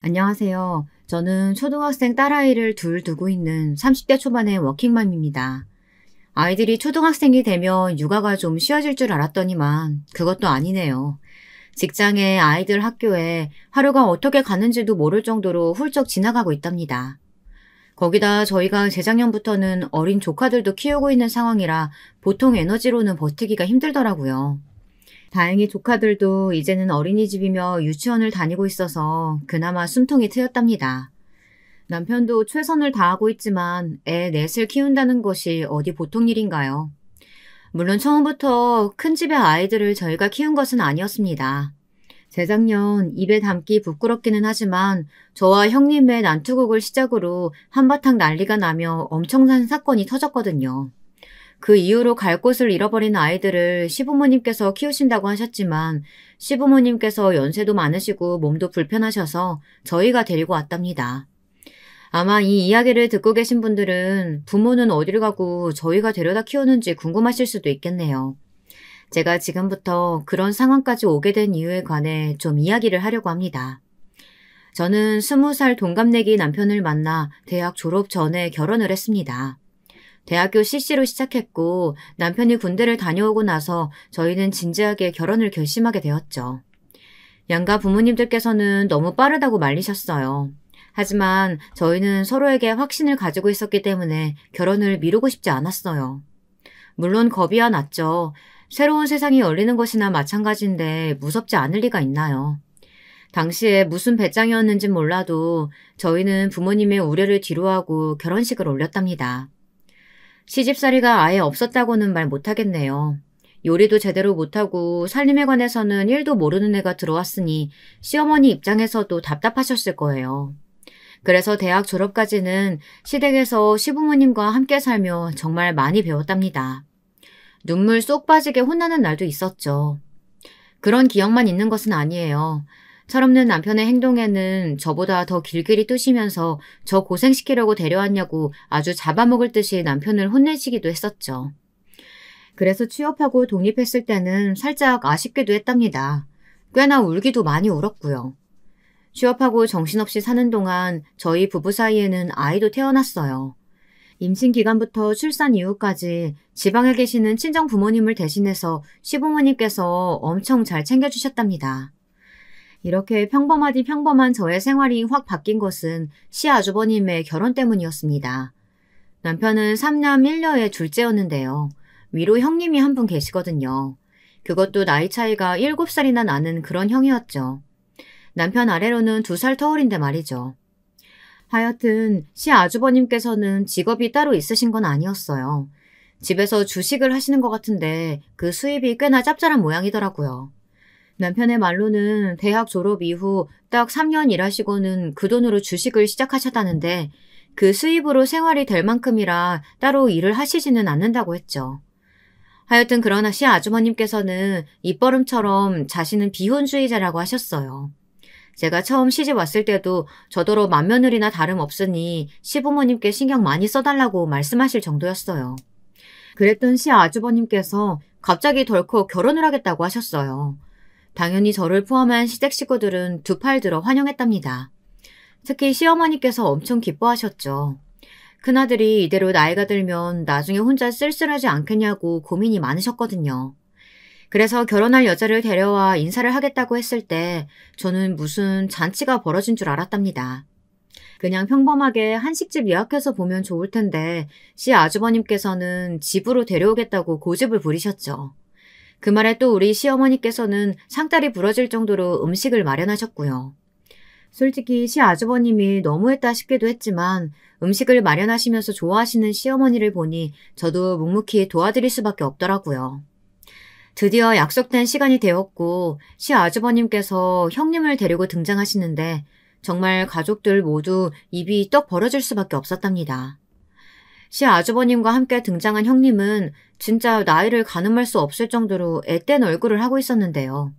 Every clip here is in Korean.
안녕하세요. 저는 초등학생 딸아이를 둘 두고 있는 30대 초반의 워킹맘입니다. 아이들이 초등학생이 되면 육아가 좀 쉬워질 줄 알았더니만 그것도 아니네요. 직장에 아이들 학교에 하루가 어떻게 가는지도 모를 정도로 훌쩍 지나가고 있답니다. 거기다 저희가 재작년부터는 어린 조카들도 키우고 있는 상황이라 보통 에너지로는 버티기가 힘들더라고요. 다행히 조카들도 이제는 어린이집이며 유치원을 다니고 있어서 그나마 숨통이 트였답니다. 남편도 최선을 다하고 있지만 애 넷을 키운다는 것이 어디 보통 일인가요? 물론 처음부터 큰 집의 아이들을 저희가 키운 것은 아니었습니다. 재작년 입에 담기 부끄럽기는 하지만 저와 형님의 난투극을 시작으로 한바탕 난리가 나며 엄청난 사건이 터졌거든요. 그 이후로 갈 곳을 잃어버린 아이들을 시부모님께서 키우신다고 하셨지만 시부모님께서 연세도 많으시고 몸도 불편하셔서 저희가 데리고 왔답니다. 아마 이 이야기를 듣고 계신 분들은 부모는 어디를 가고 저희가 데려다 키우는지 궁금하실 수도 있겠네요. 제가 지금부터 그런 상황까지 오게 된 이유에 관해 좀 이야기를 하려고 합니다. 저는 20살 동갑내기 남편을 만나 대학 졸업 전에 결혼을 했습니다. 대학교 CC로 시작했고 남편이 군대를 다녀오고 나서 저희는 진지하게 결혼을 결심하게 되었죠. 양가 부모님들께서는 너무 빠르다고 말리셨어요. 하지만 저희는 서로에게 확신을 가지고 있었기 때문에 결혼을 미루고 싶지 않았어요. 물론 겁이야 났죠. 새로운 세상이 열리는 것이나 마찬가지인데 무섭지 않을 리가 있나요? 당시에 무슨 배짱이었는진 몰라도 저희는 부모님의 우려를 뒤로하고 결혼식을 올렸답니다. 시집살이가 아예 없었다고는 말 못하겠네요. 요리도 제대로 못하고 살림에 관해서는 1도 모르는 애가 들어왔으니 시어머니 입장에서도 답답하셨을 거예요. 그래서 대학 졸업까지는 시댁에서 시부모님과 함께 살며 정말 많이 배웠답니다. 눈물 쏙 빠지게 혼나는 날도 있었죠. 그런 기억만 있는 것은 아니에요. 철없는 남편의 행동에는 저보다 더 길길이 뜨시면서 저 고생시키려고 데려왔냐고 아주 잡아먹을 듯이 남편을 혼내시기도 했었죠. 그래서 취업하고 독립했을 때는 살짝 아쉽기도 했답니다. 꽤나 울기도 많이 울었고요. 취업하고 정신없이 사는 동안 저희 부부 사이에는 아이도 태어났어요. 임신 기간부터 출산 이후까지 지방에 계시는 친정 부모님을 대신해서 시부모님께서 엄청 잘 챙겨주셨답니다. 이렇게 평범하디 평범한 저의 생활이 확 바뀐 것은 시아주버님의 결혼 때문이었습니다. 남편은 3남 1녀의 둘째였는데요. 위로 형님이 한 분 계시거든요. 그것도 나이 차이가 7살이나 나는 그런 형이었죠. 남편 아래로는 2살 터울인데 말이죠. 하여튼 시아주버님께서는 직업이 따로 있으신 건 아니었어요. 집에서 주식을 하시는 것 같은데 그 수입이 꽤나 짭짤한 모양이더라고요. 남편의 말로는 대학 졸업 이후 딱 3년 일하시고는 그 돈으로 주식을 시작하셨다는데 그 수입으로 생활이 될 만큼이라 따로 일을 하시지는 않는다고 했죠. 하여튼 그러나 시아주머님께서는 입버릇처럼 자신은 비혼주의자라고 하셨어요. 제가 처음 시집 왔을 때도 저더러 맏며느리나 다름없으니 시부모님께 신경 많이 써달라고 말씀하실 정도였어요. 그랬던 시아주버님께서 갑자기 덜컥 결혼을 하겠다고 하셨어요. 당연히 저를 포함한 시댁 식구들은 두 팔 들어 환영했답니다. 특히 시어머니께서 엄청 기뻐하셨죠. 큰아들이 이대로 나이가 들면 나중에 혼자 쓸쓸하지 않겠냐고 고민이 많으셨거든요. 그래서 결혼할 여자를 데려와 인사를 하겠다고 했을 때 저는 무슨 잔치가 벌어진 줄 알았답니다. 그냥 평범하게 한식집 예약해서 보면 좋을 텐데 시아주버님께서는 집으로 데려오겠다고 고집을 부리셨죠. 그 말에 또 우리 시어머니께서는 상다리 부러질 정도로 음식을 마련하셨고요. 솔직히 시아주버님이 너무했다 싶기도 했지만 음식을 마련하시면서 좋아하시는 시어머니를 보니 저도 묵묵히 도와드릴 수밖에 없더라고요. 드디어 약속된 시간이 되었고 시아주버님께서 형님을 데리고 등장하시는데 정말 가족들 모두 입이 떡 벌어질 수밖에 없었답니다. 시아주버님과 함께 등장한 형님은 진짜 나이를 가늠할 수 없을 정도로 앳된 얼굴을 하고 있었는데요.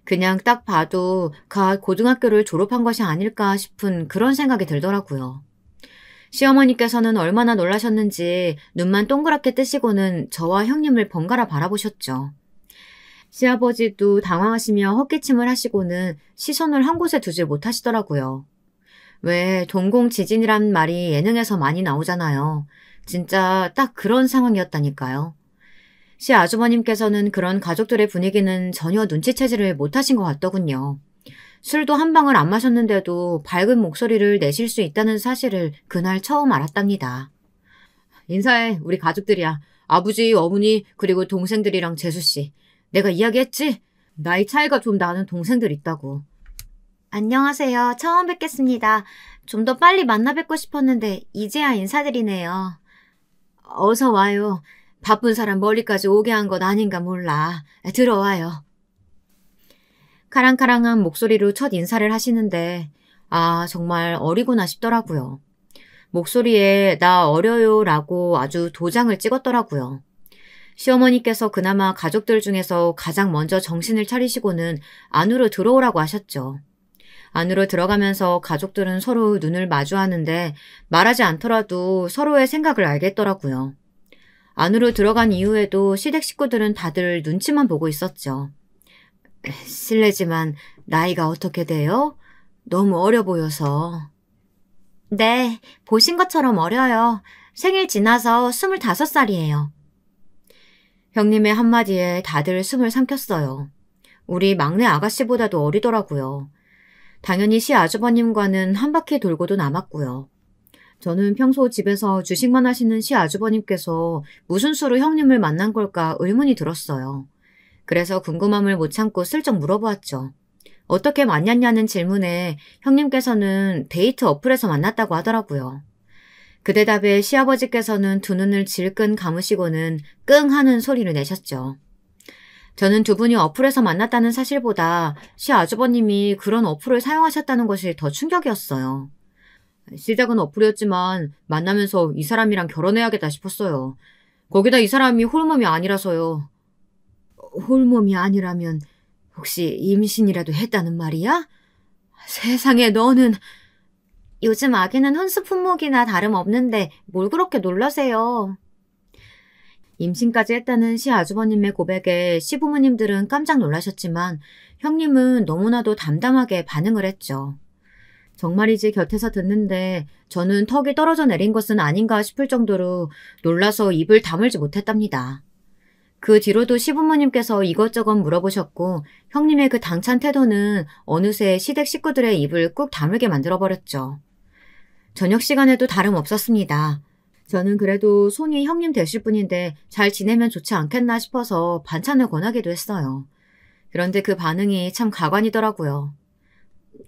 그냥 딱 봐도 갓 고등학교를 졸업한 것이 아닐까 싶은 그런 생각이 들더라고요. 시어머니께서는 얼마나 놀라셨는지 눈만 동그랗게 뜨시고는 저와 형님을 번갈아 바라보셨죠. 시아버지도 당황하시며 헛기침을 하시고는 시선을 한 곳에 두질 못하시더라고요. 왜 동공지진이란 말이 예능에서 많이 나오잖아요. 진짜 딱 그런 상황이었다니까요. 시 아주버님께서는 그런 가족들의 분위기는 전혀 눈치채지를 못하신 것 같더군요. 술도 한 방울 안 마셨는데도 밝은 목소리를 내실 수 있다는 사실을 그날 처음 알았답니다. 인사해, 우리 가족들이야. 아버지, 어머니, 그리고 동생들이랑 재수씨. 내가 이야기했지? 나이 차이가 좀 나는 동생들 있다고. 안녕하세요. 처음 뵙겠습니다. 좀 더 빨리 만나 뵙고 싶었는데 이제야 인사드리네요. 어서 와요. 바쁜 사람 멀리까지 오게 한 것 아닌가 몰라. 들어와요. 카랑카랑한 목소리로 첫 인사를 하시는데 정말 어리구나 싶더라고요. 목소리에 나 어려요 라고 아주 도장을 찍었더라고요. 시어머니께서 그나마 가족들 중에서 가장 먼저 정신을 차리시고는 안으로 들어오라고 하셨죠. 안으로 들어가면서 가족들은 서로 눈을 마주하는데 말하지 않더라도 서로의 생각을 알겠더라고요. 안으로 들어간 이후에도 시댁 식구들은 다들 눈치만 보고 있었죠. 실례지만 나이가 어떻게 돼요? 너무 어려 보여서. 네, 보신 것처럼 어려요. 생일 지나서 25살이에요. 형님의 한마디에 다들 숨을 삼켰어요. 우리 막내 아가씨보다도 어리더라고요. 당연히 시아주버님과는 한 바퀴 돌고도 남았고요. 저는 평소 집에서 주식만 하시는 시아주버님께서 무슨 수로 형님을 만난 걸까 의문이 들었어요. 그래서 궁금함을 못 참고 슬쩍 물어보았죠. 어떻게 만났냐는 질문에 형님께서는 데이트 어플에서 만났다고 하더라고요. 그 대답에 시아버지께서는 두 눈을 질끈 감으시고는 끙 하는 소리를 내셨죠. 저는 두 분이 어플에서 만났다는 사실보다 시아주버님이 그런 어플을 사용하셨다는 것이 더 충격이었어요. 시작은 어플이었지만 만나면서 이 사람이랑 결혼해야겠다 싶었어요. 거기다 이 사람이 홀몸이 아니라서요. 홀몸이 아니라면 혹시 임신이라도 했다는 말이야? 세상에 너는... 요즘 아기는 혼수 품목이나 다름없는데 뭘 그렇게 놀라세요. 임신까지 했다는 시아주버님의 고백에 시부모님들은 깜짝 놀라셨지만 형님은 너무나도 담담하게 반응을 했죠. 정말이지 곁에서 듣는데 저는 턱이 떨어져 내린 것은 아닌가 싶을 정도로 놀라서 입을 다물지 못했답니다. 그 뒤로도 시부모님께서 이것저것 물어보셨고 형님의 그 당찬 태도는 어느새 시댁 식구들의 입을 꾹 다물게 만들어버렸죠. 저녁 시간에도 다름없었습니다. 저는 그래도 손이 형님 되실 분인데 잘 지내면 좋지 않겠나 싶어서 반찬을 권하기도 했어요. 그런데 그 반응이 참 가관이더라고요.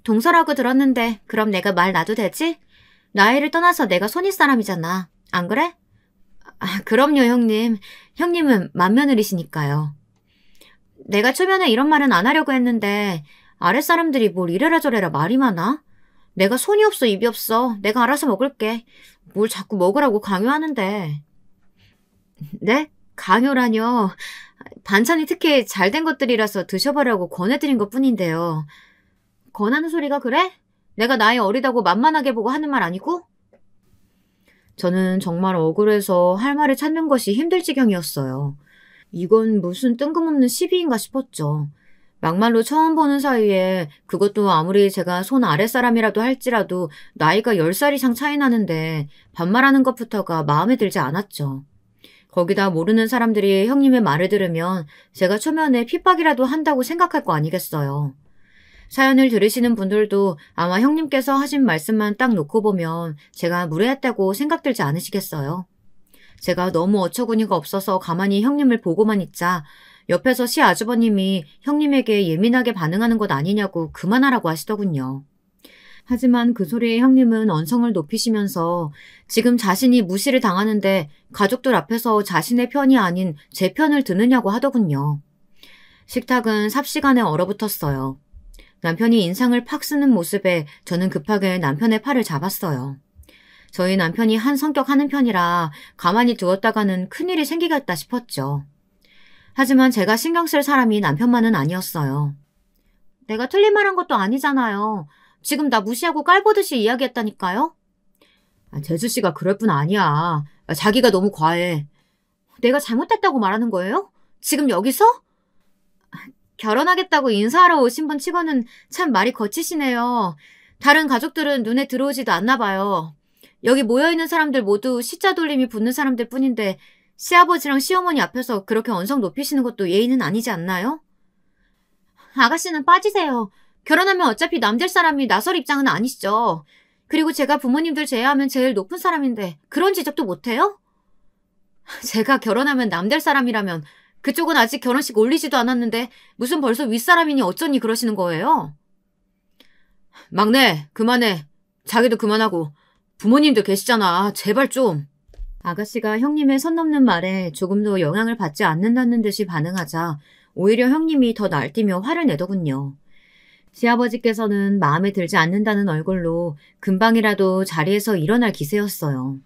동서라고 들었는데 그럼 내가 말 놔도 되지? 나이를 떠나서 내가 손윗 사람이잖아. 안 그래? 그럼요 형님. 형님은 맏며느리시니까요. 내가 초면에 이런 말은 안 하려고 했는데 아랫사람들이 뭘 이래라 저래라 말이 많아? 내가 손이 없어 입이 없어. 내가 알아서 먹을게. 뭘 자꾸 먹으라고 강요하는데. 네? 강요라뇨. 반찬이 특히 잘된 것들이라서 드셔보라고 권해드린 것뿐인데요. 권하는 소리가 그래? 내가 나이 어리다고 만만하게 보고 하는 말 아니고? 저는 정말 억울해서 할 말을 찾는 것이 힘들 지경이었어요. 이건 무슨 뜬금없는 시비인가 싶었죠. 막말로 처음 보는 사이에 그것도 아무리 제가 손 아랫사람이라도 할지라도 나이가 10살 이상 차이 나는데 반말하는 것부터가 마음에 들지 않았죠. 거기다 모르는 사람들이 형님의 말을 들으면 제가 초면에 핍박이라도 한다고 생각할 거 아니겠어요. 사연을 들으시는 분들도 아마 형님께서 하신 말씀만 딱 놓고 보면 제가 무례했다고 생각들지 않으시겠어요? 제가 너무 어처구니가 없어서 가만히 형님을 보고만 있자 옆에서 시아주버님이 형님에게 예민하게 반응하는 것 아니냐고 그만하라고 하시더군요. 하지만 그 소리에 형님은 언성을 높이시면서 지금 자신이 무시를 당하는데 가족들 앞에서 자신의 편이 아닌 제 편을 드느냐고 하더군요. 식탁은 삽시간에 얼어붙었어요. 남편이 인상을 팍 쓰는 모습에 저는 급하게 남편의 팔을 잡았어요. 저희 남편이 한 성격 하는 편이라 가만히 두었다가는 큰일이 생기겠다 싶었죠. 하지만 제가 신경 쓸 사람이 남편만은 아니었어요. 내가 틀린 말 한 것도 아니잖아요. 지금 나 무시하고 깔보듯이 이야기했다니까요? 재수씨가 그럴 뿐 아니야. 자기가 너무 과해. 내가 잘못했다고 말하는 거예요? 지금 여기서? 결혼하겠다고 인사하러 오신 분 치고는 참 말이 거치시네요. 다른 가족들은 눈에 들어오지도 않나 봐요. 여기 모여있는 사람들 모두 시자 돌림이 붙는 사람들 뿐인데 시아버지랑 시어머니 앞에서 그렇게 언성 높이시는 것도 예의는 아니지 않나요? 아가씨는 빠지세요. 결혼하면 어차피 남될 사람이 나설 입장은 아니시죠. 그리고 제가 부모님들 제외하면 제일 높은 사람인데 그런 지적도 못해요? 제가 결혼하면 남될 사람이라면 그쪽은 아직 결혼식 올리지도 않았는데 무슨 벌써 윗사람이니 어쩌니 그러시는 거예요? 막내, 그만해. 자기도 그만하고. 부모님도 계시잖아. 제발 좀. 아가씨가 형님의 선 넘는 말에 조금도 영향을 받지 않는다는 듯이 반응하자 오히려 형님이 더 날뛰며 화를 내더군요. 시아버지께서는 마음에 들지 않는다는 얼굴로 금방이라도 자리에서 일어날 기세였어요.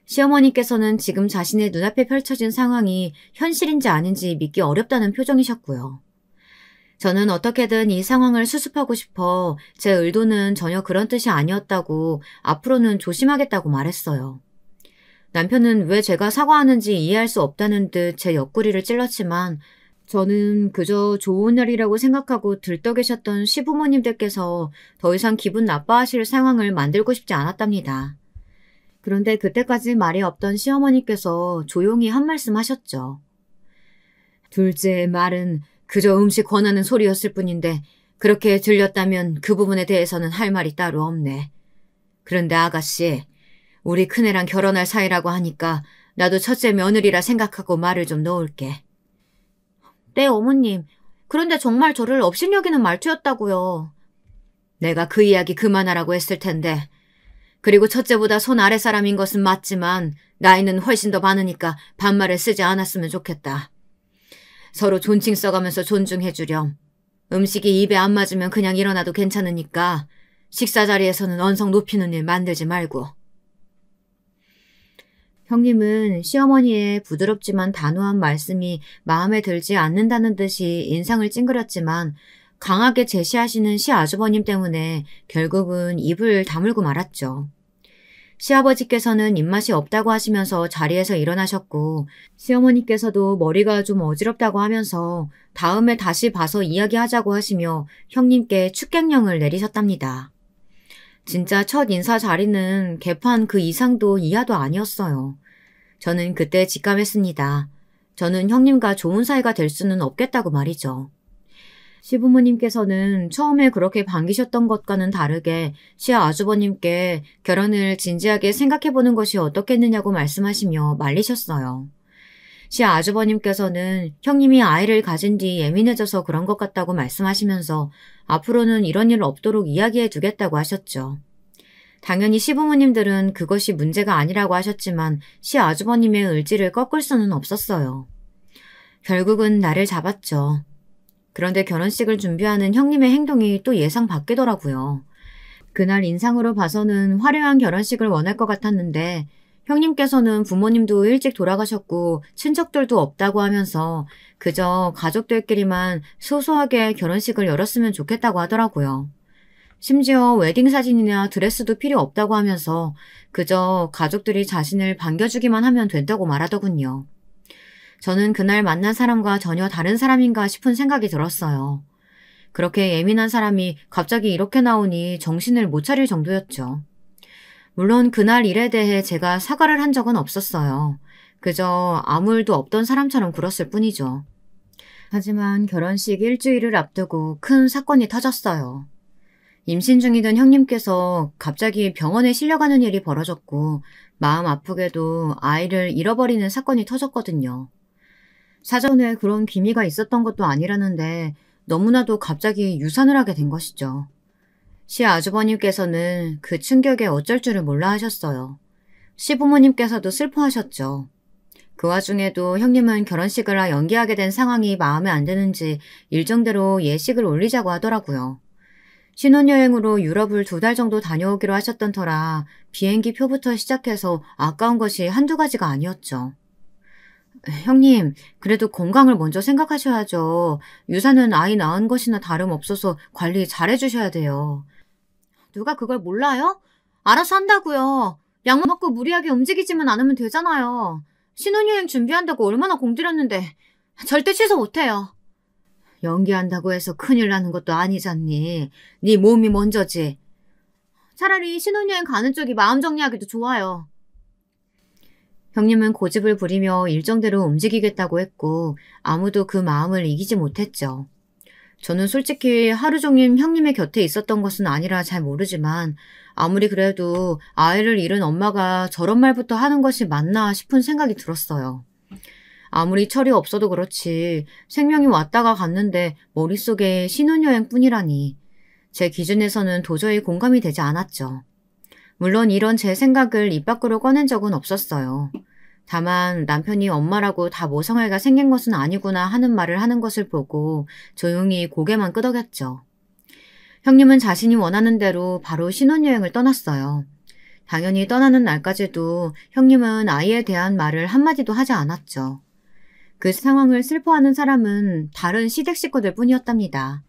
시어머니께서는 지금 자신의 눈앞에 펼쳐진 상황이 현실인지 아닌지 믿기 어렵다는 표정이셨고요. 저는 어떻게든 이 상황을 수습하고 싶어 제 의도는 전혀 그런 뜻이 아니었다고 앞으로는 조심하겠다고 말했어요. 남편은 왜 제가 사과하는지 이해할 수 없다는 듯 제 옆구리를 찔렀지만 저는 그저 좋은 날이라고 생각하고 들떠계셨던 시부모님들께서 더 이상 기분 나빠하실 상황을 만들고 싶지 않았답니다. 그런데 그때까지 말이 없던 시어머니께서 조용히 한 말씀 하셨죠. 둘째의 말은 그저 음식 권하는 소리였을 뿐인데 그렇게 들렸다면 그 부분에 대해서는 할 말이 따로 없네. 그런데 아가씨, 우리 큰애랑 결혼할 사이라고 하니까 나도 첫째 며느리라 생각하고 말을 좀 놓을게. 네, 어머님. 그런데 정말 저를 업신여기는 말투였다고요. 내가 그 이야기 그만하라고 했을 텐데. 그리고 첫째보다 손 아래 사람인 것은 맞지만 나이는 훨씬 더 많으니까 반말을 쓰지 않았으면 좋겠다. 서로 존칭 써가면서 존중해주렴. 음식이 입에 안 맞으면 그냥 일어나도 괜찮으니까 식사 자리에서는 언성 높이는 일 만들지 말고. 형님은 시어머니의 부드럽지만 단호한 말씀이 마음에 들지 않는다는 듯이 인상을 찡그렸지만 강하게 제시하시는 시아주버님 때문에 결국은 입을 다물고 말았죠. 시아버지께서는 입맛이 없다고 하시면서 자리에서 일어나셨고 시어머니께서도 머리가 좀 어지럽다고 하면서 다음에 다시 봐서 이야기하자고 하시며 형님께 축객령을 내리셨답니다. 진짜 첫 인사 자리는 개판 그 이상도 이하도 아니었어요. 저는 그때 직감했습니다. 저는 형님과 좋은 사이가 될 수는 없겠다고 말이죠. 시부모님께서는 처음에 그렇게 반기셨던 것과는 다르게 시아주버님께 결혼을 진지하게 생각해보는 것이 어떻겠느냐고 말씀하시며 말리셨어요. 시아주버님께서는 형님이 아이를 가진 뒤 예민해져서 그런 것 같다고 말씀하시면서 앞으로는 이런 일 없도록 이야기해 두겠다고 하셨죠. 당연히 시부모님들은 그것이 문제가 아니라고 하셨지만 시아주버님의 의지를 꺾을 수는 없었어요. 결국은 나를 잡았죠. 그런데 결혼식을 준비하는 형님의 행동이 또 예상 밖이더라고요. 그날 인상으로 봐서는 화려한 결혼식을 원할 것 같았는데 형님께서는 부모님도 일찍 돌아가셨고 친척들도 없다고 하면서 그저 가족들끼리만 소소하게 결혼식을 열었으면 좋겠다고 하더라고요. 심지어 웨딩사진이나 드레스도 필요 없다고 하면서 그저 가족들이 자신을 반겨주기만 하면 된다고 말하더군요. 저는 그날 만난 사람과 전혀 다른 사람인가 싶은 생각이 들었어요. 그렇게 예민한 사람이 갑자기 이렇게 나오니 정신을 못 차릴 정도였죠. 물론 그날 일에 대해 제가 사과를 한 적은 없었어요. 그저 아무 일도 없던 사람처럼 굴었을 뿐이죠. 하지만 결혼식 일주일을 앞두고 큰 사건이 터졌어요. 임신 중이던 형님께서 갑자기 병원에 실려가는 일이 벌어졌고 마음 아프게도 아이를 잃어버리는 사건이 터졌거든요. 사전에 그런 기미가 있었던 것도 아니라는데 너무나도 갑자기 유산을 하게 된 것이죠. 시아주버님께서는 그 충격에 어쩔 줄을 몰라 하셨어요. 시부모님께서도 슬퍼하셨죠. 그 와중에도 형님은 결혼식을 연기하게 된 상황이 마음에 안 드는지 일정대로 예식을 올리자고 하더라고요. 신혼여행으로 유럽을 2달 정도 다녀오기로 하셨던 터라 비행기 표부터 시작해서 아까운 것이 한두 가지가 아니었죠. 형님, 그래도 건강을 먼저 생각하셔야죠. 유산은 아이 낳은 것이나 다름없어서 관리 잘해주셔야 돼요. 누가 그걸 몰라요? 알아서 한다고요. 약 먹고 무리하게 움직이지만 않으면 되잖아요. 신혼여행 준비한다고 얼마나 공들였는데 절대 취소 못해요. 연기한다고 해서 큰일 나는 것도 아니잖니. 네 몸이 먼저지. 차라리 신혼여행 가는 쪽이 마음 정리하기도 좋아요. 형님은 고집을 부리며 일정대로 움직이겠다고 했고 아무도 그 마음을 이기지 못했죠. 저는 솔직히 하루 종일 형님의 곁에 있었던 것은 아니라 잘 모르지만 아무리 그래도 아이를 잃은 엄마가 저런 말부터 하는 것이 맞나 싶은 생각이 들었어요. 아무리 철이 없어도 그렇지 생명이 왔다가 갔는데 머릿속에 신혼여행뿐이라니 제 기준에서는 도저히 공감이 되지 않았죠. 물론 이런 제 생각을 입 밖으로 꺼낸 적은 없었어요. 다만 남편이 엄마라고 다 모성애가 생긴 것은 아니구나 하는 말을 하는 것을 보고 조용히 고개만 끄덕였죠. 형님은 자신이 원하는 대로 바로 신혼여행을 떠났어요. 당연히 떠나는 날까지도 형님은 아이에 대한 말을 한마디도 하지 않았죠. 그 상황을 슬퍼하는 사람은 다른 시댁 식구들 뿐이었답니다.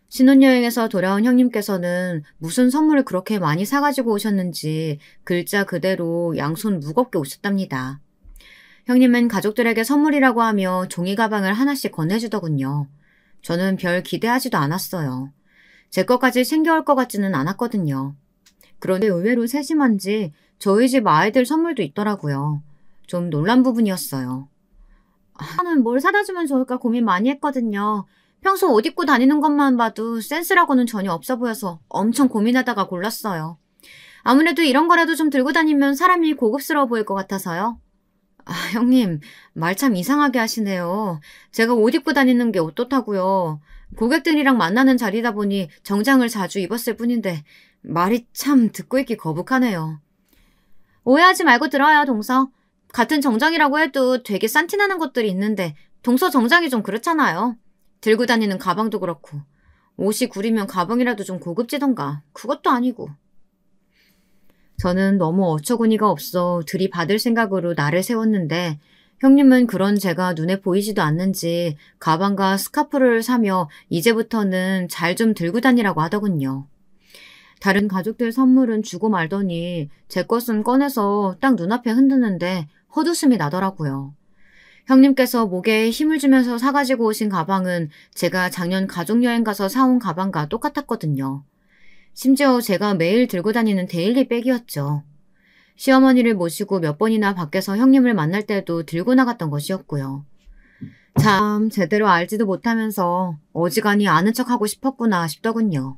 신혼여행에서 돌아온 형님께서는 무슨 선물을 그렇게 많이 사가지고 오셨는지 글자 그대로 양손 무겁게 오셨답니다. 형님은 가족들에게 선물이라고 하며 종이 가방을 하나씩 건네주더군요. 저는 별 기대하지도 않았어요. 제 것까지 챙겨올 것 같지는 않았거든요. 그런데 의외로 세심한지 저희 집 아이들 선물도 있더라고요. 좀 놀란 부분이었어요. 저는 뭘 사다 주면 좋을까 고민 많이 했거든요. 평소 옷 입고 다니는 것만 봐도 센스라고는 전혀 없어 보여서 엄청 고민하다가 골랐어요. 아무래도 이런 거라도 좀 들고 다니면 사람이 고급스러워 보일 것 같아서요. 형님, 말 참 이상하게 하시네요. 제가 옷 입고 다니는 게 어떻다고요. 고객들이랑 만나는 자리다 보니 정장을 자주 입었을 뿐인데 말이 참 듣고 있기 거북하네요. 오해하지 말고 들어요, 동서. 같은 정장이라고 해도 되게 싼티나는 것들이 있는데 동서 정장이 좀 그렇잖아요. 들고 다니는 가방도 그렇고 옷이 구리면 가방이라도 좀 고급지던가 그것도 아니고. 저는 너무 어처구니가 없어 들이받을 생각으로 나를 세웠는데 형님은 그런 제가 눈에 보이지도 않는지 가방과 스카프를 사며 이제부터는 잘 좀 들고 다니라고 하더군요. 다른 가족들 선물은 주고 말더니 제 것은 꺼내서 딱 눈앞에 흔드는데 헛웃음이 나더라고요. 형님께서 목에 힘을 주면서 사가지고 오신 가방은 제가 작년 가족여행 가서 사온 가방과 똑같았거든요. 심지어 제가 매일 들고 다니는 데일리 백이었죠. 시어머니를 모시고 몇 번이나 밖에서 형님을 만날 때도 들고 나갔던 것이었고요. 참 제대로 알지도 못하면서 어지간히 아는 척하고 싶었구나 싶더군요.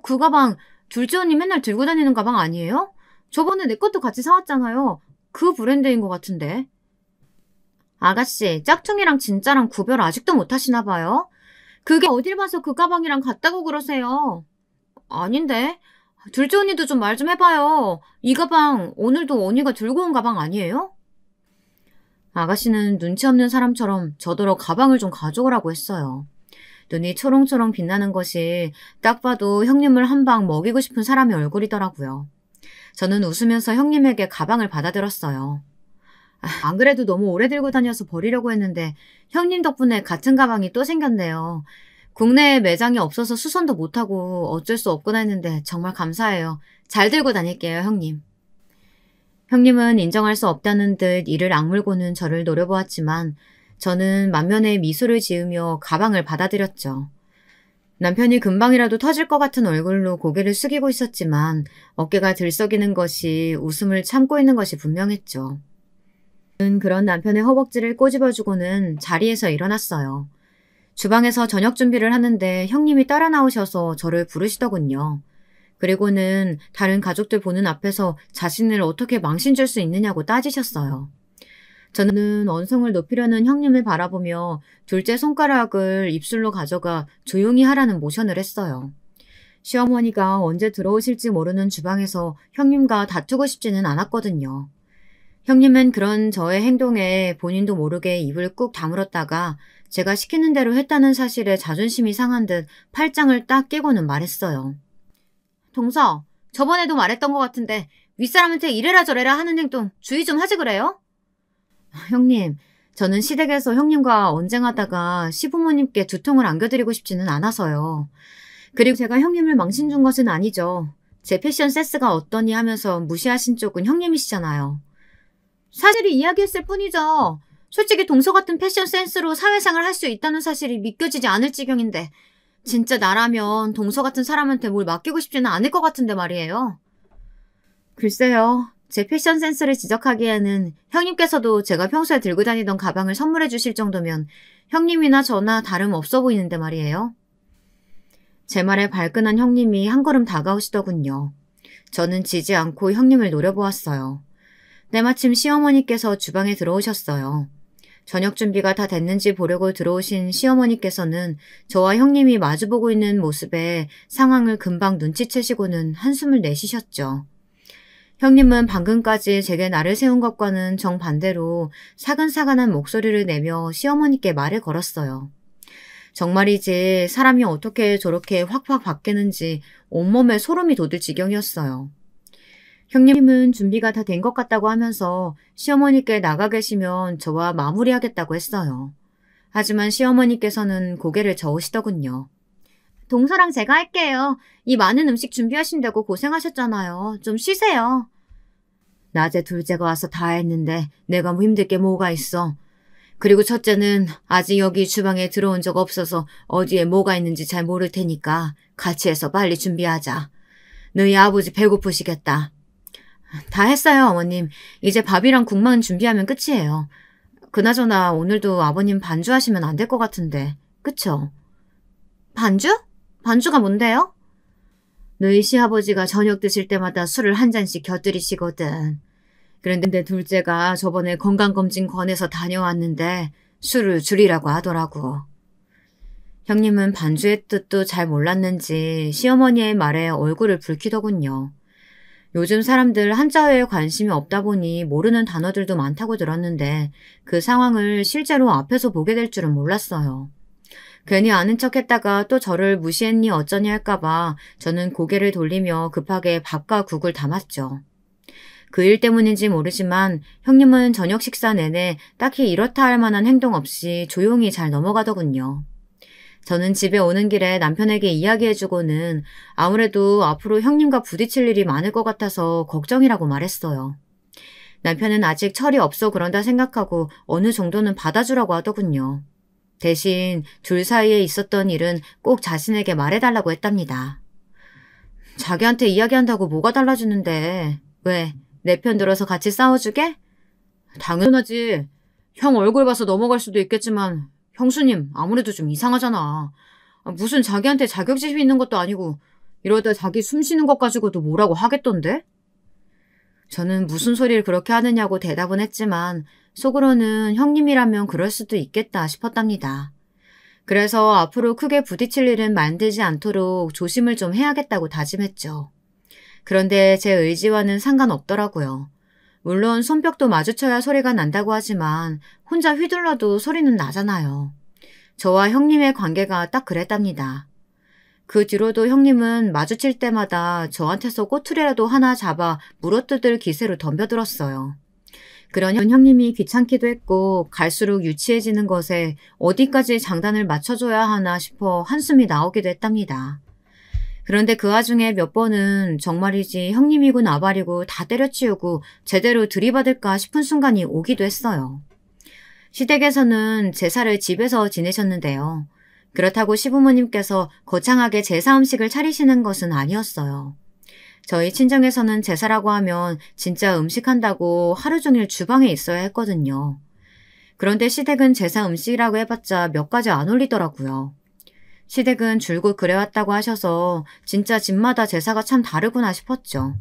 그 가방 둘째 언니 맨날 들고 다니는 가방 아니에요? 저번에 내 것도 같이 사왔잖아요. 그 브랜드인 것 같은데. 아가씨, 짝퉁이랑 진짜랑 구별 아직도 못하시나 봐요? 그게 어딜 봐서 그 가방이랑 같다고 그러세요? 아닌데. 둘째 언니도 좀 말 좀 해봐요. 이 가방 오늘도 언니가 들고 온 가방 아니에요? 아가씨는 눈치 없는 사람처럼 저더러 가방을 좀 가져오라고 했어요. 눈이 초롱초롱 빛나는 것이 딱 봐도 형님을 한 방 먹이고 싶은 사람의 얼굴이더라고요. 저는 웃으면서 형님에게 가방을 받아들었어요. 안 그래도 너무 오래 들고 다녀서 버리려고 했는데 형님 덕분에 같은 가방이 또 생겼네요. 국내에 매장이 없어서 수선도 못하고 어쩔 수 없구나 했는데 정말 감사해요. 잘 들고 다닐게요, 형님. 형님은 인정할 수 없다는 듯 이를 악물고는 저를 노려보았지만 저는 만면에 미소를 지으며 가방을 받아들였죠. 남편이 금방이라도 터질 것 같은 얼굴로 고개를 숙이고 있었지만 어깨가 들썩이는 것이 웃음을 참고 있는 것이 분명했죠. 저는 그런 남편의 허벅지를 꼬집어주고는 자리에서 일어났어요. 주방에서 저녁 준비를 하는데 형님이 따라 나오셔서 저를 부르시더군요. 그리고는 다른 가족들 보는 앞에서 자신을 어떻게 망신 줄 수 있느냐고 따지셨어요. 저는 언성을 높이려는 형님을 바라보며 둘째 손가락을 입술로 가져가 조용히 하라는 모션을 했어요. 시어머니가 언제 들어오실지 모르는 주방에서 형님과 다투고 싶지는 않았거든요. 형님은 그런 저의 행동에 본인도 모르게 입을 꾹 다물었다가 제가 시키는 대로 했다는 사실에 자존심이 상한 듯 팔짱을 딱 끼고는 말했어요. 동서, 저번에도 말했던 것 같은데 윗사람한테 이래라 저래라 하는 행동 주의 좀 하지 그래요? 형님, 저는 시댁에서 형님과 언쟁하다가 시부모님께 두통을 안겨드리고 싶지는 않아서요. 그리고 제가 형님을 망신 준 것은 아니죠. 제 패션 센스가 어떠니 하면서 무시하신 쪽은 형님이시잖아요. 사실이 이야기했을 뿐이죠. 솔직히 동서 같은 패션 센스로 사회생활 할 수 있다는 사실이 믿겨지지 않을 지경인데 진짜 나라면 동서 같은 사람한테 뭘 맡기고 싶지는 않을 것 같은데 말이에요. 글쎄요. 제 패션 센스를 지적하기에는 형님께서도 제가 평소에 들고 다니던 가방을 선물해 주실 정도면 형님이나 저나 다름없어 보이는데 말이에요. 제 말에 발끈한 형님이 한 걸음 다가오시더군요. 저는 지지 않고 형님을 노려보았어요. 때마침 시어머니께서 주방에 들어오셨어요. 저녁 준비가 다 됐는지 보려고 들어오신 시어머니께서는 저와 형님이 마주보고 있는 모습에 상황을 금방 눈치채시고는 한숨을 내쉬셨죠. 형님은 방금까지 제게 날을 세운 것과는 정반대로 사근사근한 목소리를 내며 시어머니께 말을 걸었어요. 정말이지 사람이 어떻게 저렇게 확확 바뀌는지 온몸에 소름이 돋을 지경이었어요. 형님은 준비가 다 된 것 같다고 하면서 시어머니께 나가 계시면 저와 마무리하겠다고 했어요. 하지만 시어머니께서는 고개를 저으시더군요. 동서랑 제가 할게요. 이 많은 음식 준비하신다고 고생하셨잖아요. 좀 쉬세요. 낮에 둘째가 와서 다 했는데 내가 뭐 힘들 게 뭐가 있어. 그리고 첫째는 아직 여기 주방에 들어온 적 없어서 어디에 뭐가 있는지 잘 모를 테니까 같이 해서 빨리 준비하자. 너희 아버지 배고프시겠다. 다 했어요, 어머님. 이제 밥이랑 국만 준비하면 끝이에요. 그나저나 오늘도 아버님 반주하시면 안 될 것 같은데. 그쵸? 반주? 반주가 뭔데요? 너희 시아버지가 저녁 드실 때마다 술을 한 잔씩 곁들이시거든. 그런데 둘째가 저번에 건강검진 권해서 다녀왔는데 술을 줄이라고 하더라고. 형님은 반주의 뜻도 잘 몰랐는지 시어머니의 말에 얼굴을 붉히더군요. 요즘 사람들 한자어에 관심이 없다 보니 모르는 단어들도 많다고 들었는데 그 상황을 실제로 앞에서 보게 될 줄은 몰랐어요. 괜히 아는 척했다가 또 저를 무시했니 어쩌니 할까봐 저는 고개를 돌리며 급하게 밥과 국을 담았죠. 그 일 때문인지 모르지만 형님은 저녁 식사 내내 딱히 이렇다 할 만한 행동 없이 조용히 잘 넘어가더군요. 저는 집에 오는 길에 남편에게 이야기해주고는 아무래도 앞으로 형님과 부딪힐 일이 많을 것 같아서 걱정이라고 말했어요. 남편은 아직 철이 없어 그런다 생각하고 어느 정도는 받아주라고 하더군요. 대신 둘 사이에 있었던 일은 꼭 자신에게 말해달라고 했답니다. 자기한테 이야기한다고 뭐가 달라지는데 왜 내 편 들어서 같이 싸워주게? 당연하지. 형 얼굴 봐서 넘어갈 수도 있겠지만 형수님 아무래도 좀 이상하잖아. 무슨 자기한테 자격지심 있는 것도 아니고 이러다 자기 숨 쉬는 것 가지고도 뭐라고 하겠던데? 저는 무슨 소리를 그렇게 하느냐고 대답은 했지만 속으로는 형님이라면 그럴 수도 있겠다 싶었답니다. 그래서 앞으로 크게 부딪힐 일은 만들지 않도록 조심을 좀 해야겠다고 다짐했죠. 그런데 제 의지와는 상관없더라고요. 물론 손뼉도 마주쳐야 소리가 난다고 하지만 혼자 휘둘러도 소리는 나잖아요. 저와 형님의 관계가 딱 그랬답니다. 그 뒤로도 형님은 마주칠 때마다 저한테서 꼬투리라도 하나 잡아 물어뜯을 기세로 덤벼들었어요. 그런 형님이 귀찮기도 했고 갈수록 유치해지는 것에 어디까지 장단을 맞춰줘야 하나 싶어 한숨이 나오기도 했답니다. 그런데 그 와중에 몇 번은 정말이지 형님이고 나발이고 다 때려치우고 제대로 들이받을까 싶은 순간이 오기도 했어요. 시댁에서는 제사를 집에서 지내셨는데요. 그렇다고 시부모님께서 거창하게 제사 음식을 차리시는 것은 아니었어요. 저희 친정에서는 제사라고 하면 진짜 음식한다고 하루 종일 주방에 있어야 했거든요. 그런데 시댁은 제사 음식이라고 해봤자 몇 가지 안 올리더라고요. 시댁은 줄곧 그래왔다고 하셔서 진짜 집마다 제사가 참 다르구나 싶었죠.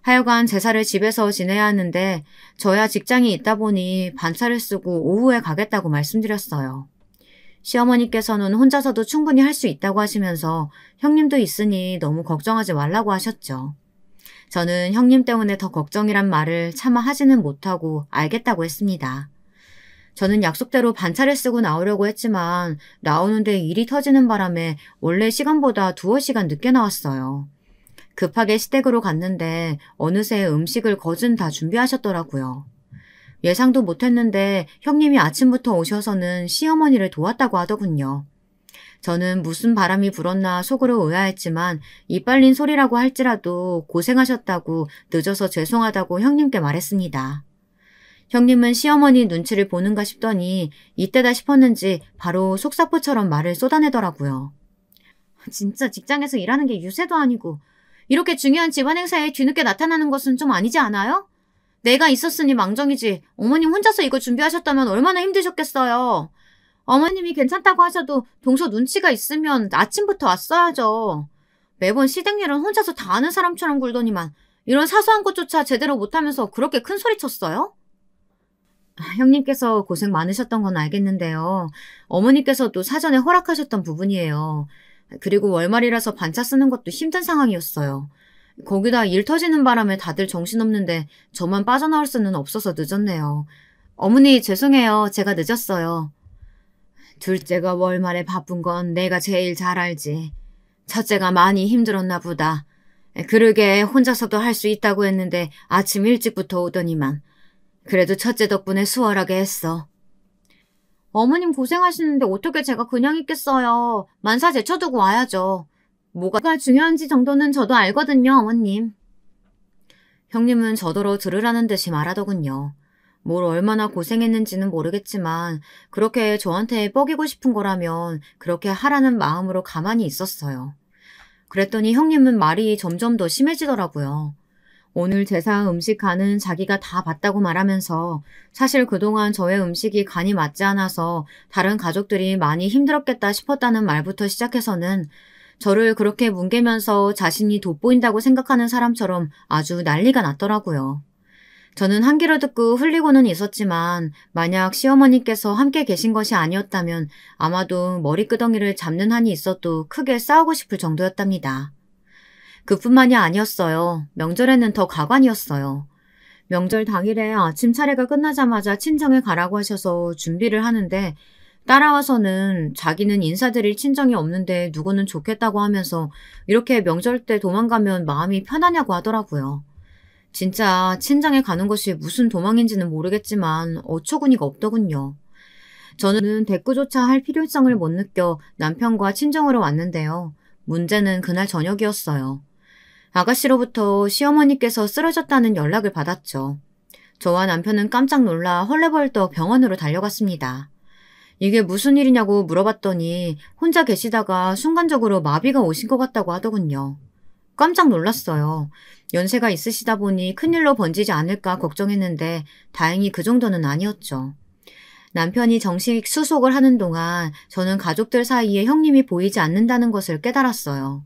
하여간 제사를 집에서 지내야 하는데 저야 직장이 있다 보니 반차를 쓰고 오후에 가겠다고 말씀드렸어요. 시어머니께서는 혼자서도 충분히 할 수 있다고 하시면서 형님도 있으니 너무 걱정하지 말라고 하셨죠. 저는 형님 때문에 더 걱정이란 말을 차마 하지는 못하고 알겠다고 했습니다. 저는 약속대로 반차를 쓰고 나오려고 했지만 나오는데 일이 터지는 바람에 원래 시간보다 두어 시간 늦게 나왔어요. 급하게 시댁으로 갔는데 어느새 음식을 거진 다 준비하셨더라고요. 예상도 못했는데 형님이 아침부터 오셔서는 시어머니를 도왔다고 하더군요. 저는 무슨 바람이 불었나 속으로 의아했지만 이빨린 소리라고 할지라도 고생하셨다고 늦어서 죄송하다고 형님께 말했습니다. 형님은 시어머니 눈치를 보는가 싶더니 이때다 싶었는지 바로 속사포처럼 말을 쏟아내더라고요. 진짜 직장에서 일하는 게 유세도 아니고 이렇게 중요한 집안 행사에 뒤늦게 나타나는 것은 좀 아니지 않아요? 내가 있었으니 망정이지 어머님 혼자서 이거 준비하셨다면 얼마나 힘드셨겠어요. 어머님이 괜찮다고 하셔도 동서 눈치가 있으면 아침부터 왔어야죠. 매번 시댁일은 혼자서 다 아는 사람처럼 굴더니만 이런 사소한 것조차 제대로 못하면서 그렇게 큰 소리 쳤어요? 형님께서 고생 많으셨던 건 알겠는데요. 어머니께서도 사전에 허락하셨던 부분이에요. 그리고 월말이라서 반차 쓰는 것도 힘든 상황이었어요. 거기다 일 터지는 바람에 다들 정신없는데 저만 빠져나올 수는 없어서 늦었네요. 어머니 죄송해요. 제가 늦었어요. 둘째가 월말에 바쁜 건 내가 제일 잘 알지. 첫째가 많이 힘들었나 보다. 그러게 혼자서도 할 수 있다고 했는데 아침 일찍부터 오더니만. 그래도 첫째 덕분에 수월하게 했어. 어머님 고생하시는데 어떻게 제가 그냥 있겠어요. 만사 제쳐두고 와야죠. 뭐가 중요한지 정도는 저도 알거든요, 어머님. 형님은 저더러 들으라는 듯이 말하더군요. 뭘 얼마나 고생했는지는 모르겠지만 그렇게 저한테 뻐기고 싶은 거라면 그렇게 하라는 마음으로 가만히 있었어요. 그랬더니 형님은 말이 점점 더 심해지더라고요. 오늘 제사 음식 간은 자기가 다 봤다고 말하면서 사실 그동안 저의 음식이 간이 맞지 않아서 다른 가족들이 많이 힘들었겠다 싶었다는 말부터 시작해서는 저를 그렇게 뭉개면서 자신이 돋보인다고 생각하는 사람처럼 아주 난리가 났더라고요. 저는 한 귀로 듣고 흘리고는 있었지만 만약 시어머니께서 함께 계신 것이 아니었다면 아마도 머리끄덩이를 잡는 한이 있어도 크게 싸우고 싶을 정도였답니다. 그뿐만이 아니었어요. 명절에는 더 가관이었어요. 명절 당일에 아침 차례가 끝나자마자 친정에 가라고 하셔서 준비를 하는데 따라와서는 자기는 인사드릴 친정이 없는데 누구는 좋겠다고 하면서 이렇게 명절 때 도망가면 마음이 편하냐고 하더라고요. 진짜 친정에 가는 것이 무슨 도망인지는 모르겠지만 어처구니가 없더군요. 저는 대꾸조차 할 필요성을 못 느껴 남편과 친정으로 왔는데요. 문제는 그날 저녁이었어요. 아가씨로부터 시어머니께서 쓰러졌다는 연락을 받았죠. 저와 남편은 깜짝 놀라 헐레벌떡 병원으로 달려갔습니다. 이게 무슨 일이냐고 물어봤더니 혼자 계시다가 순간적으로 마비가 오신 것 같다고 하더군요. 깜짝 놀랐어요. 연세가 있으시다 보니 큰일로 번지지 않을까 걱정했는데 다행히 그 정도는 아니었죠. 남편이 정식 수속을 하는 동안 저는 가족들 사이에 형님이 보이지 않는다는 것을 깨달았어요.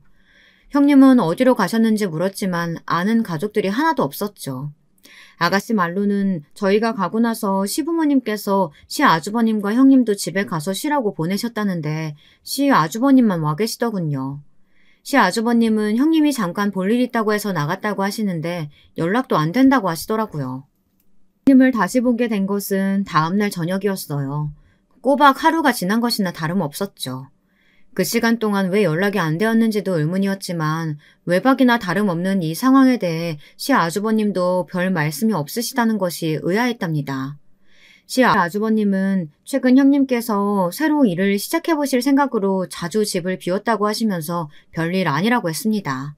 형님은 어디로 가셨는지 물었지만 아는 가족들이 하나도 없었죠. 아가씨 말로는 저희가 가고 나서 시부모님께서 시아주버님과 형님도 집에 가서 쉬라고 보내셨다는데 시아주버님만 와 계시더군요. 시아주버님은 형님이 잠깐 볼 일 있다고 해서 나갔다고 하시는데 연락도 안 된다고 하시더라고요. 형님을 다시 보게 된 것은 다음날 저녁이었어요. 꼬박 하루가 지난 것이나 다름없었죠. 그 시간 동안 왜 연락이 안 되었는지도 의문이었지만 외박이나 다름없는 이 상황에 대해 시아주버님도 별 말씀이 없으시다는 것이 의아했답니다. 시아주버님은 최근 형님께서 새로 일을 시작해보실 생각으로 자주 집을 비웠다고 하시면서 별일 아니라고 했습니다.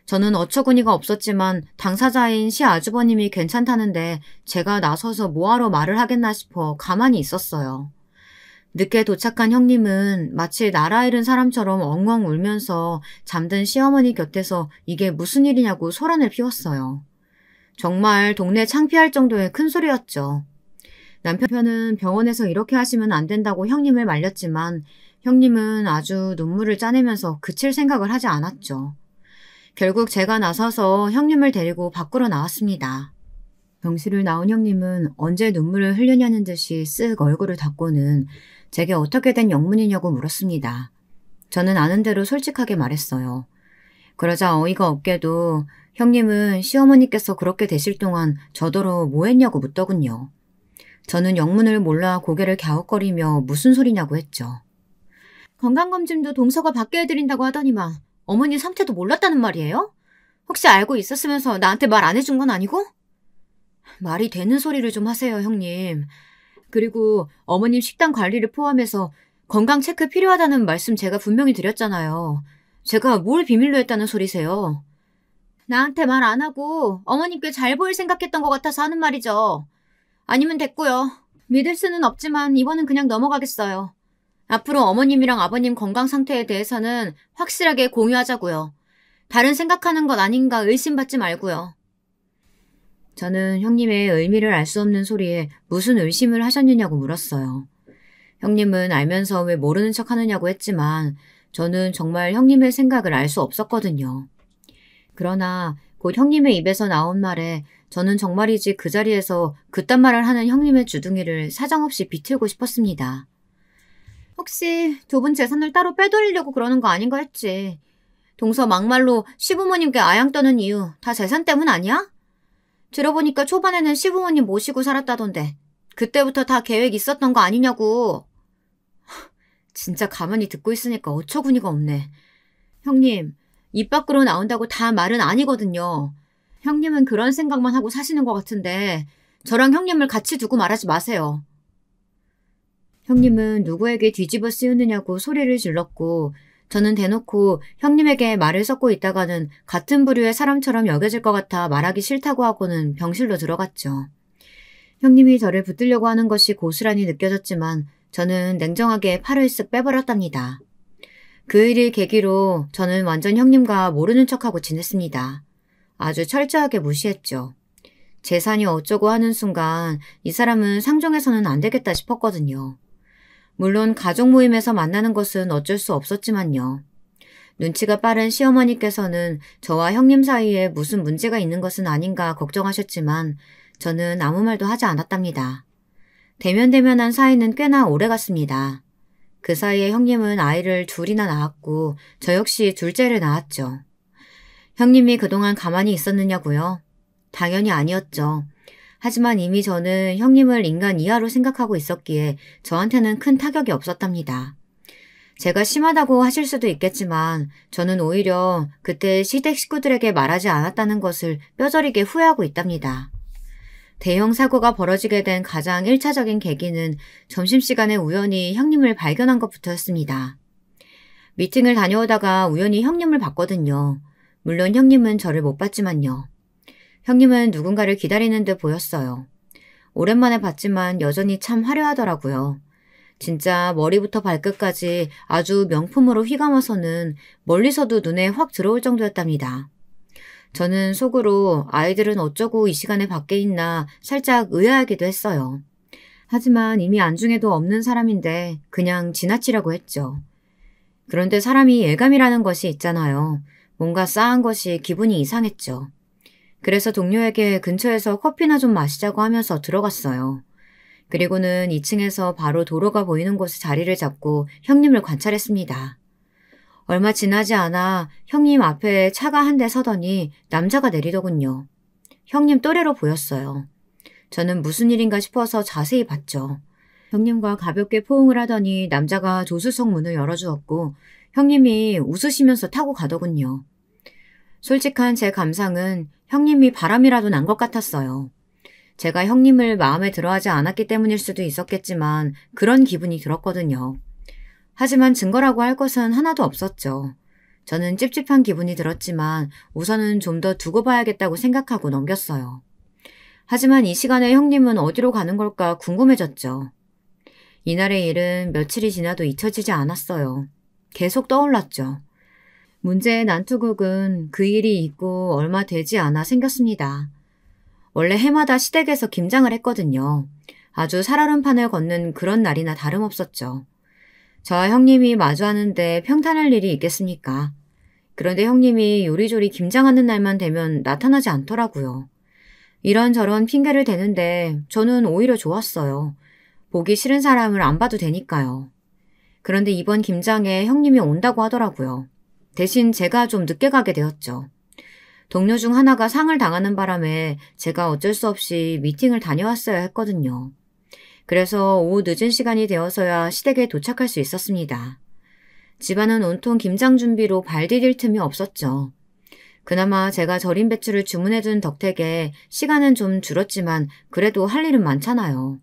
저는 어처구니가 없었지만 당사자인 시아주버님이 괜찮다는데 제가 나서서 뭐하러 말을 하겠나 싶어 가만히 있었어요. 늦게 도착한 형님은 마치 나라 잃은 사람처럼 엉엉 울면서 잠든 시어머니 곁에서 이게 무슨 일이냐고 소란을 피웠어요. 정말 동네 창피할 정도의 큰 소리였죠. 남편은 병원에서 이렇게 하시면 안 된다고 형님을 말렸지만 형님은 아주 눈물을 짜내면서 그칠 생각을 하지 않았죠. 결국 제가 나서서 형님을 데리고 밖으로 나왔습니다. 병실을 나온 형님은 언제 눈물을 흘리냐는 듯이 쓱 얼굴을 닦고는 제게 어떻게 된 영문이냐고 물었습니다. 저는 아는 대로 솔직하게 말했어요. 그러자 어이가 없게도 형님은 시어머니께서 그렇게 되실 동안 저더러 뭐 했냐고 묻더군요. 저는 영문을 몰라 고개를 갸웃거리며 무슨 소리냐고 했죠. 건강검진도 동서가 받게 해드린다고 하더니만 어머니 상태도 몰랐다는 말이에요? 혹시 알고 있었으면서 나한테 말 안 해준 건 아니고? 말이 되는 소리를 좀 하세요, 형님. 그리고 어머님 식단 관리를 포함해서 건강 체크 필요하다는 말씀 제가 분명히 드렸잖아요. 제가 뭘 비밀로 했다는 소리세요? 나한테 말 안 하고 어머님께 잘 보일 생각했던 것 같아서 하는 말이죠. 아니면 됐고요. 믿을 수는 없지만 이번은 그냥 넘어가겠어요. 앞으로 어머님이랑 아버님 건강 상태에 대해서는 확실하게 공유하자고요. 다른 생각하는 것 아닌가 의심받지 말고요. 저는 형님의 의미를 알 수 없는 소리에 무슨 의심을 하셨느냐고 물었어요. 형님은 알면서 왜 모르는 척 하느냐고 했지만 저는 정말 형님의 생각을 알 수 없었거든요. 그러나 곧 형님의 입에서 나온 말에 저는 정말이지 그 자리에서 그딴 말을 하는 형님의 주둥이를 사정없이 비틀고 싶었습니다. 혹시 두 분 재산을 따로 빼돌리려고 그러는 거 아닌가 했지. 동서 막말로 시부모님께 아양 떠는 이유 다 재산 때문 아니야? 들어보니까 초반에는 시부모님 모시고 살았다던데 그때부터 다 계획 있었던 거 아니냐고. 진짜 가만히 듣고 있으니까 어처구니가 없네. 형님, 입 밖으로 나온다고 다 말은 아니거든요. 형님은 그런 생각만 하고 사시는 것 같은데 저랑 형님을 같이 두고 말하지 마세요. 형님은 누구에게 뒤집어 씌우느냐고 소리를 질렀고 저는 대놓고 형님에게 말을 섞고 있다가는 같은 부류의 사람처럼 여겨질 것 같아 말하기 싫다고 하고는 병실로 들어갔죠. 형님이 저를 붙들려고 하는 것이 고스란히 느껴졌지만 저는 냉정하게 팔을 쓱 빼버렸답니다. 그 일을 계기로 저는 완전 형님과 모르는 척하고 지냈습니다. 아주 철저하게 무시했죠. 재산이 어쩌고 하는 순간 이 사람은 상종해서는 안 되겠다 싶었거든요. 물론 가족 모임에서 만나는 것은 어쩔 수 없었지만요. 눈치가 빠른 시어머니께서는 저와 형님 사이에 무슨 문제가 있는 것은 아닌가 걱정하셨지만 저는 아무 말도 하지 않았답니다. 대면대면한 사이는 꽤나 오래갔습니다. 그 사이에 형님은 아이를 둘이나 낳았고 저 역시 둘째를 낳았죠. 형님이 그동안 가만히 있었느냐고요? 당연히 아니었죠. 하지만 이미 저는 형님을 인간 이하로 생각하고 있었기에 저한테는 큰 타격이 없었답니다. 제가 심하다고 하실 수도 있겠지만 저는 오히려 그때 시댁 식구들에게 말하지 않았다는 것을 뼈저리게 후회하고 있답니다. 대형 사고가 벌어지게 된 가장 1차적인 계기는 점심시간에 우연히 형님을 발견한 것부터였습니다. 미팅을 다녀오다가 우연히 형님을 봤거든요. 물론 형님은 저를 못 봤지만요. 형님은 누군가를 기다리는 듯 보였어요. 오랜만에 봤지만 여전히 참 화려하더라고요. 진짜 머리부터 발끝까지 아주 명품으로 휘감아서는 멀리서도 눈에 확 들어올 정도였답니다. 저는 속으로 아이들은 어쩌고 이 시간에 밖에 있나 살짝 의아하기도 했어요. 하지만 이미 안중에도 없는 사람인데 그냥 지나치려고 했죠. 그런데 사람이 예감이라는 것이 있잖아요. 뭔가 싸한 것이 기분이 이상했죠. 그래서 동료에게 근처에서 커피나 좀 마시자고 하면서 들어갔어요. 그리고는 2층에서 바로 도로가 보이는 곳에 자리를 잡고 형님을 관찰했습니다. 얼마 지나지 않아 형님 앞에 차가 한 대 서더니 남자가 내리더군요. 형님 또래로 보였어요. 저는 무슨 일인가 싶어서 자세히 봤죠. 형님과 가볍게 포옹을 하더니 남자가 조수석 문을 열어주었고 형님이 웃으시면서 타고 가더군요. 솔직한 제 감상은 형님이 바람이라도 난 것 같았어요. 제가 형님을 마음에 들어하지 않았기 때문일 수도 있었겠지만 그런 기분이 들었거든요. 하지만 증거라고 할 것은 하나도 없었죠. 저는 찝찝한 기분이 들었지만 우선은 좀 더 두고 봐야겠다고 생각하고 넘겼어요. 하지만 이 시간에 형님은 어디로 가는 걸까 궁금해졌죠. 이날의 일은 며칠이 지나도 잊혀지지 않았어요. 계속 떠올랐죠. 문제의 난투극은 그 일이 있고 얼마 되지 않아 생겼습니다. 원래 해마다 시댁에서 김장을 했거든요. 아주 살얼음 판을 걷는 그런 날이나 다름없었죠. 저와 형님이 마주하는데 평탄할 일이 있겠습니까? 그런데 형님이 요리조리 김장하는 날만 되면 나타나지 않더라고요. 이런저런 핑계를 대는데 저는 오히려 좋았어요. 보기 싫은 사람을 안 봐도 되니까요. 그런데 이번 김장에 형님이 온다고 하더라고요. 대신 제가 좀 늦게 가게 되었죠. 동료 중 하나가 상을 당하는 바람에 제가 어쩔 수 없이 미팅을 다녀왔어야 했거든요. 그래서 오후 늦은 시간이 되어서야 시댁에 도착할 수 있었습니다. 집안은 온통 김장 준비로 발 디딜 틈이 없었죠. 그나마 제가 절인 배추를 주문해둔 덕택에 시간은 좀 줄었지만 그래도 할 일은 많잖아요.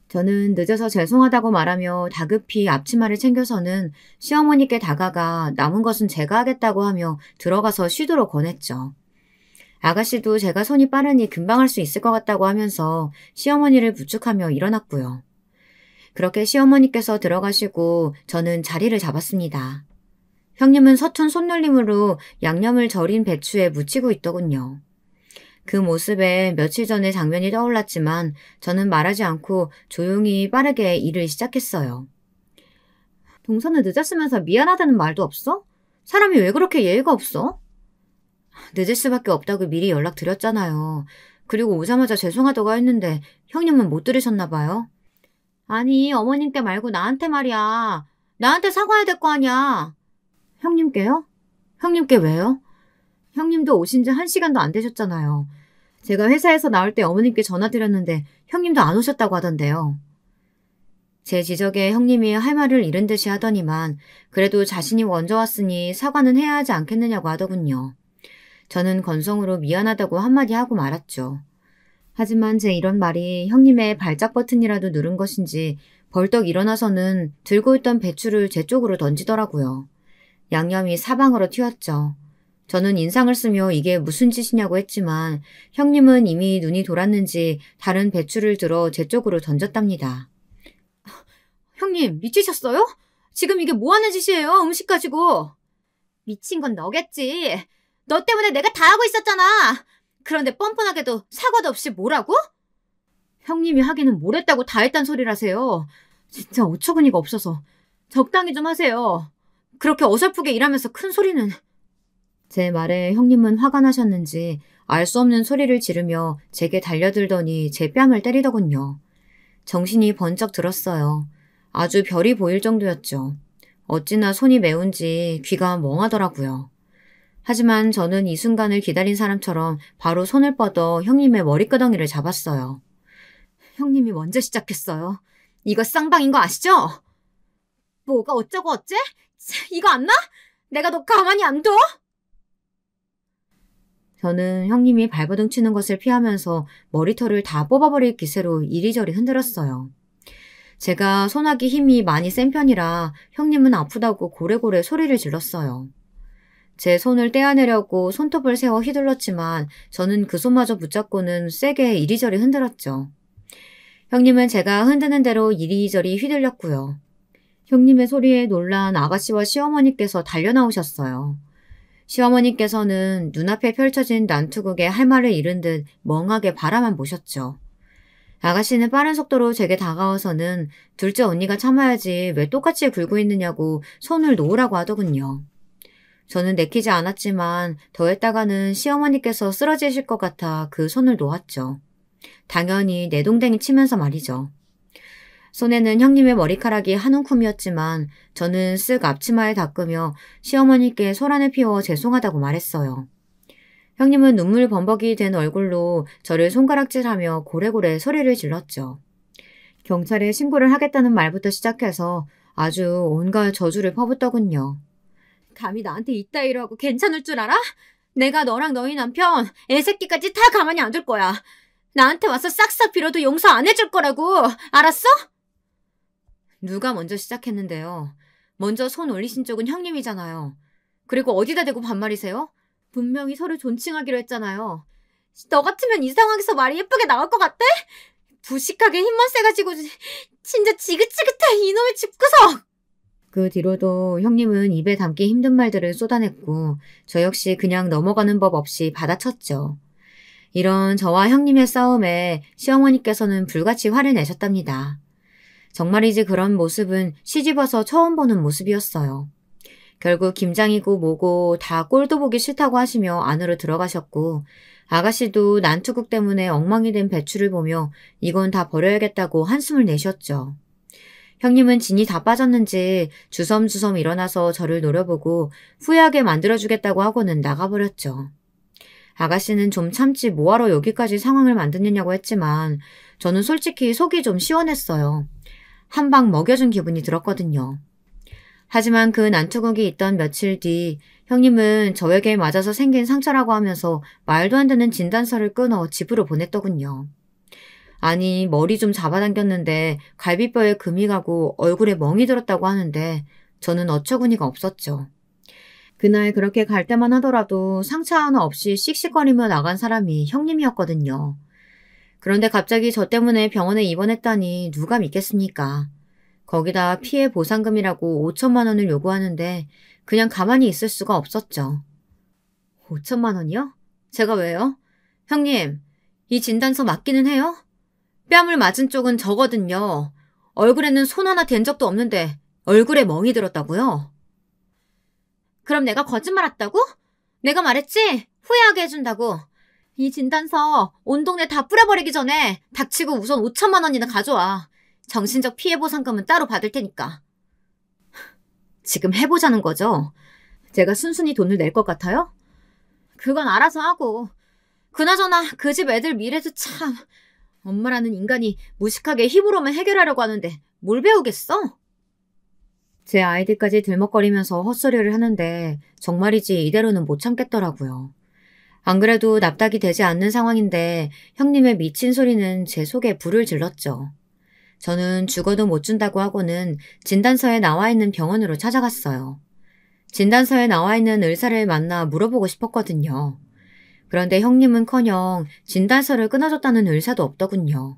저는 늦어서 죄송하다고 말하며 다급히 앞치마를 챙겨서는 시어머니께 다가가 남은 것은 제가 하겠다고 하며 들어가서 쉬도록 권했죠. 아가씨도 제가 손이 빠르니 금방 할 수 있을 것 같다고 하면서 시어머니를 부축하며 일어났고요. 그렇게 시어머니께서 들어가시고 저는 자리를 잡았습니다. 형님은 서툰 손놀림으로 양념을 절인 배추에 묻히고 있더군요. 그 모습에 며칠 전의 장면이 떠올랐지만 저는 말하지 않고 조용히 빠르게 일을 시작했어요. 동서는 늦었으면서 미안하다는 말도 없어? 사람이 왜 그렇게 예의가 없어? 늦을 수밖에 없다고 미리 연락드렸잖아요. 그리고 오자마자 죄송하다고 했는데 형님은 못 들으셨나 봐요. 아니, 어머님께 말고 나한테 말이야. 나한테 사과해야 될 거 아니야. 형님께요? 형님께 왜요? 형님도 오신 지 1시간도 안 되셨잖아요. 제가 회사에서 나올 때 어머님께 전화드렸는데 형님도 안 오셨다고 하던데요. 제 지적에 형님이 할 말을 잃은 듯이 하더니만 그래도 자신이 먼저 왔으니 사과는 해야 하지 않겠느냐고 하더군요. 저는 건성으로 미안하다고 한마디 하고 말았죠. 하지만 제 이런 말이 형님의 발작 버튼이라도 누른 것인지 벌떡 일어나서는 들고 있던 배추를 제 쪽으로 던지더라고요. 양념이 사방으로 튀었죠. 저는 인상을 쓰며 이게 무슨 짓이냐고 했지만 형님은 이미 눈이 돌았는지 다른 배추를 들어 제 쪽으로 던졌답니다. 형님, 미치셨어요? 지금 이게 뭐 하는 짓이에요? 음식 가지고. 미친 건 너겠지. 너 때문에 내가 다 하고 있었잖아. 그런데 뻔뻔하게도 사과도 없이 뭐라고? 형님이 하기는 뭘 했다고 다 했단 소리라세요. 진짜 어처구니가 없어서. 적당히 좀 하세요. 그렇게 어설프게 일하면서 큰 소리는. 제 말에 형님은 화가 나셨는지 알 수 없는 소리를 지르며 제게 달려들더니 제 뺨을 때리더군요. 정신이 번쩍 들었어요. 아주 별이 보일 정도였죠. 어찌나 손이 매운지 귀가 멍하더라고요. 하지만 저는 이 순간을 기다린 사람처럼 바로 손을 뻗어 형님의 머리끄덩이를 잡았어요. 형님이 먼저 시작했어요. 이거 쌍방인 거 아시죠? 뭐가 어쩌고 어째? 이거 안 나? 내가 너 가만히 안 둬? 저는 형님이 발버둥 치는 것을 피하면서 머리털을 다 뽑아버릴 기세로 이리저리 흔들었어요. 제가 손하기 힘이 많이 센 편이라 형님은 아프다고 고래고래 소리를 질렀어요. 제 손을 떼어내려고 손톱을 세워 휘둘렀지만 저는 그 손마저 붙잡고는 세게 이리저리 흔들었죠. 형님은 제가 흔드는 대로 이리저리 휘둘렸고요. 형님의 소리에 놀란 아가씨와 시어머니께서 달려나오셨어요. 시어머니께서는 눈앞에 펼쳐진 난투극에 할 말을 잃은 듯 멍하게 바라만 보셨죠. 아가씨는 빠른 속도로 제게 다가와서는 둘째 언니가 참아야지 왜 똑같이 굴고 있느냐고 손을 놓으라고 하더군요. 저는 내키지 않았지만 더했다가는 시어머니께서 쓰러지실 것 같아 그 손을 놓았죠. 당연히 내동댕이 치면서 말이죠. 손에는 형님의 머리카락이 한 움큼이었지만 저는 쓱 앞치마에 닦으며 시어머니께 소란을 피워 죄송하다고 말했어요. 형님은 눈물 범벅이 된 얼굴로 저를 손가락질하며 고래고래 소리를 질렀죠. 경찰에 신고를 하겠다는 말부터 시작해서 아주 온갖 저주를 퍼붓더군요. 감히 나한테 이따위로 하고 괜찮을 줄 알아? 내가 너랑 너희 남편, 애새끼까지 다 가만히 안 둘 거야. 나한테 와서 싹싹 빌어도 용서 안 해줄 거라고. 알았어? 누가 먼저 시작했는데요. 먼저 손 올리신 쪽은 형님이잖아요. 그리고 어디다 대고 반말이세요? 분명히 서로 존칭하기로 했잖아요. 너 같으면 이 상황에서 말이 예쁘게 나올 것 같대? 부식하게 힘만 세가지고 진짜 지긋지긋해 이놈의 집구석! 그 뒤로도 형님은 입에 담기 힘든 말들을 쏟아냈고 저 역시 그냥 넘어가는 법 없이 받아쳤죠. 이런 저와 형님의 싸움에 시어머니께서는 불같이 화를 내셨답니다. 정말이지 그런 모습은 시집와서 처음 보는 모습이었어요. 결국 김장이고 뭐고 다 꼴도 보기 싫다고 하시며 안으로 들어가셨고 아가씨도 난투극 때문에 엉망이 된 배추를 보며 이건 다 버려야겠다고 한숨을 내셨죠. 형님은 진이 다 빠졌는지 주섬주섬 일어나서 저를 노려보고 후회하게 만들어주겠다고 하고는 나가버렸죠. 아가씨는 좀 참지 뭐하러 여기까지 상황을 만드느냐고 했지만 저는 솔직히 속이 좀 시원했어요. 한 방 먹여준 기분이 들었거든요. 하지만 그 난투극이 있던 며칠 뒤 형님은 저에게 맞아서 생긴 상처라고 하면서 말도 안 되는 진단서를 끊어 집으로 보냈더군요. 아니 머리 좀 잡아당겼는데 갈비뼈에 금이 가고 얼굴에 멍이 들었다고 하는데 저는 어처구니가 없었죠. 그날 그렇게 갈 때만 하더라도 상처 하나 없이 씩씩거리며 나간 사람이 형님이었거든요. 그런데 갑자기 저 때문에 병원에 입원했다니 누가 믿겠습니까? 거기다 피해 보상금이라고 5천만 원을 요구하는데 그냥 가만히 있을 수가 없었죠. 5천만 원이요? 제가 왜요? 형님, 이 진단서 맞기는 해요? 뺨을 맞은 쪽은 저거든요. 얼굴에는 손 하나 댄 적도 없는데 얼굴에 멍이 들었다고요? 그럼 내가 거짓말했다고? 내가 말했지? 후회하게 해준다고. 이 진단서 온 동네 다 뿌려버리기 전에 닥치고 우선 5천만 원이나 가져와. 정신적 피해 보상금은 따로 받을 테니까. 지금 해보자는 거죠? 제가 순순히 돈을 낼 것 같아요? 그건 알아서 하고. 그나저나 그 집 애들 미래도 참. 엄마라는 인간이 무식하게 힘으로만 해결하려고 하는데 뭘 배우겠어? 제 아이들까지 들먹거리면서 헛소리를 하는데 정말이지 이대로는 못 참겠더라고요. 안 그래도 납작이 되지 않는 상황인데 형님의 미친 소리는 제 속에 불을 질렀죠. 저는 죽어도 못 준다고 하고는 진단서에 나와 있는 병원으로 찾아갔어요. 진단서에 나와 있는 의사를 만나 물어보고 싶었거든요. 그런데 형님은커녕 진단서를 끊어줬다는 의사도 없더군요.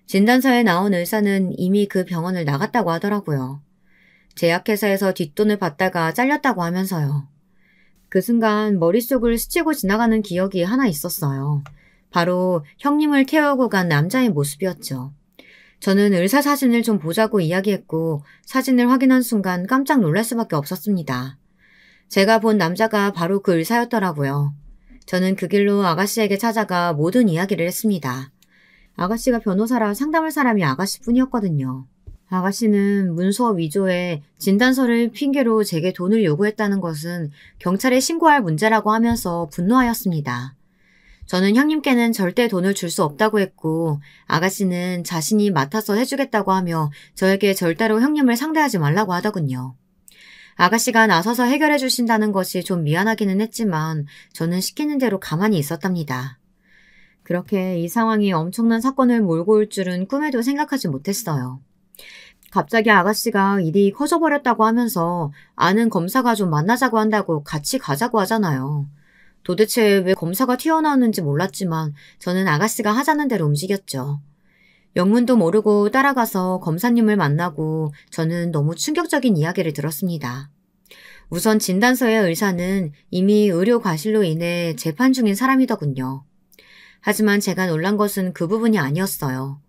진단서에 나온 의사는 이미 그 병원을 나갔다고 하더라고요. 제약회사에서 뒷돈을 받다가 잘렸다고 하면서요. 그 순간 머릿속을 스치고 지나가는 기억이 하나 있었어요. 바로 형님을 태우고 간 남자의 모습이었죠. 저는 의사 사진을 좀 보자고 이야기했고 사진을 확인한 순간 깜짝 놀랄 수밖에 없었습니다. 제가 본 남자가 바로 그 의사였더라고요. 저는 그 길로 아가씨에게 찾아가 모든 이야기를 했습니다. 아가씨가 변호사라 상담할 사람이 아가씨뿐이었거든요. 아가씨는 문서 위조에 진단서를 핑계로 제게 돈을 요구했다는 것은 경찰에 신고할 문제라고 하면서 분노하였습니다. 저는 형님께는 절대 돈을 줄 수 없다고 했고 아가씨는 자신이 맡아서 해주겠다고 하며 저에게 절대로 형님을 상대하지 말라고 하더군요. 아가씨가 나서서 해결해 주신다는 것이 좀 미안하기는 했지만 저는 시키는 대로 가만히 있었답니다. 그렇게 이 상황이 엄청난 사건을 몰고 올 줄은 꿈에도 생각하지 못했어요. 갑자기 아가씨가 일이 커져버렸다고 하면서 아는 검사가 좀 만나자고 한다고 같이 가자고 하잖아요. 도대체 왜 검사가 튀어나왔는지 몰랐지만 저는 아가씨가 하자는 대로 움직였죠. 영문도 모르고 따라가서 검사님을 만나고 저는 너무 충격적인 이야기를 들었습니다. 우선 진단서의 의사는 이미 의료 과실로 인해 재판 중인 사람이더군요. 하지만 제가 놀란 것은 그 부분이 아니었어요.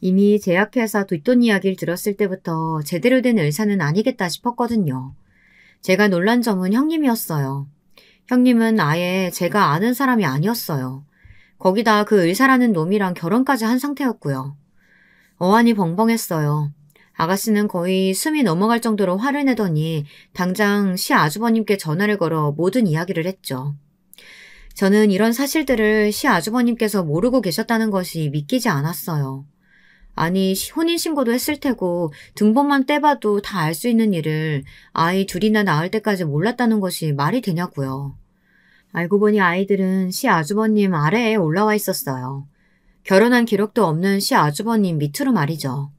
이미 제약회사 뒷돈 이야기를 들었을 때부터 제대로 된 의사는 아니겠다 싶었거든요. 제가 놀란 점은 형님이었어요. 형님은 아예 제가 아는 사람이 아니었어요. 거기다 그 의사라는 놈이랑 결혼까지 한 상태였고요. 어안이 벙벙했어요. 아가씨는 거의 숨이 넘어갈 정도로 화를 내더니 당장 시 아주버님께 전화를 걸어 모든 이야기를 했죠. 저는 이런 사실들을 시 아주버님께서 모르고 계셨다는 것이 믿기지 않았어요. 아니 혼인신고도 했을 테고 등본만 떼봐도 다 알 수 있는 일을 아이 둘이나 낳을 때까지 몰랐다는 것이 말이 되냐고요. 알고 보니 아이들은 시 아주버님 아래에 올라와 있었어요. 결혼한 기록도 없는 시 아주버님 밑으로 말이죠.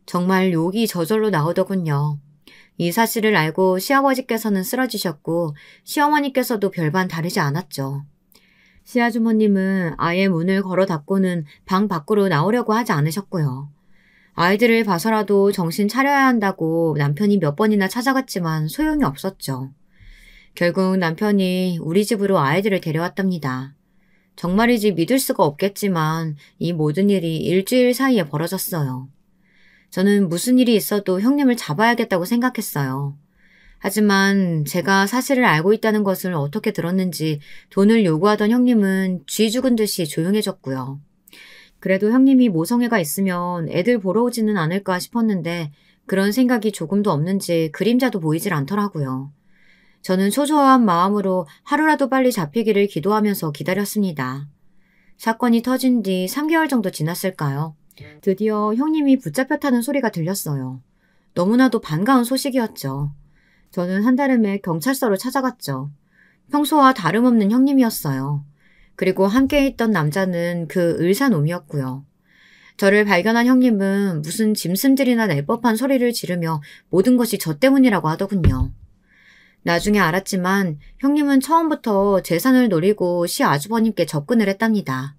정말 욕이 저절로 나오더군요. 이 사실을 알고 시아버지께서는 쓰러지셨고 시어머니께서도 별반 다르지 않았죠. 시아주머님은 아예 문을 걸어 닫고는 방 밖으로 나오려고 하지 않으셨고요. 아이들을 봐서라도 정신 차려야 한다고 남편이 몇 번이나 찾아갔지만 소용이 없었죠. 결국 남편이 우리 집으로 아이들을 데려왔답니다. 정말이지 믿을 수가 없겠지만 이 모든 일이 일주일 사이에 벌어졌어요. 저는 무슨 일이 있어도 형님을 잡아야겠다고 생각했어요. 하지만 제가 사실을 알고 있다는 것을 어떻게 들었는지 돈을 요구하던 형님은 쥐 죽은 듯이 조용해졌고요. 그래도 형님이 모성애가 있으면 애들 보러 오지는 않을까 싶었는데 그런 생각이 조금도 없는지 그림자도 보이질 않더라고요. 저는 초조한 마음으로 하루라도 빨리 잡히기를 기도하면서 기다렸습니다. 사건이 터진 뒤 3개월 정도 지났을까요? 드디어 형님이 붙잡혔다는 소리가 들렸어요. 너무나도 반가운 소식이었죠. 저는 한달음에 경찰서로 찾아갔죠. 평소와 다름없는 형님이었어요. 그리고 함께 있던 남자는 그 의사놈이었고요. 저를 발견한 형님은 무슨 짐승들이나 낼 법한 소리를 지르며 모든 것이 저 때문이라고 하더군요. 나중에 알았지만 형님은 처음부터 재산을 노리고 시 아주버님께 접근을 했답니다.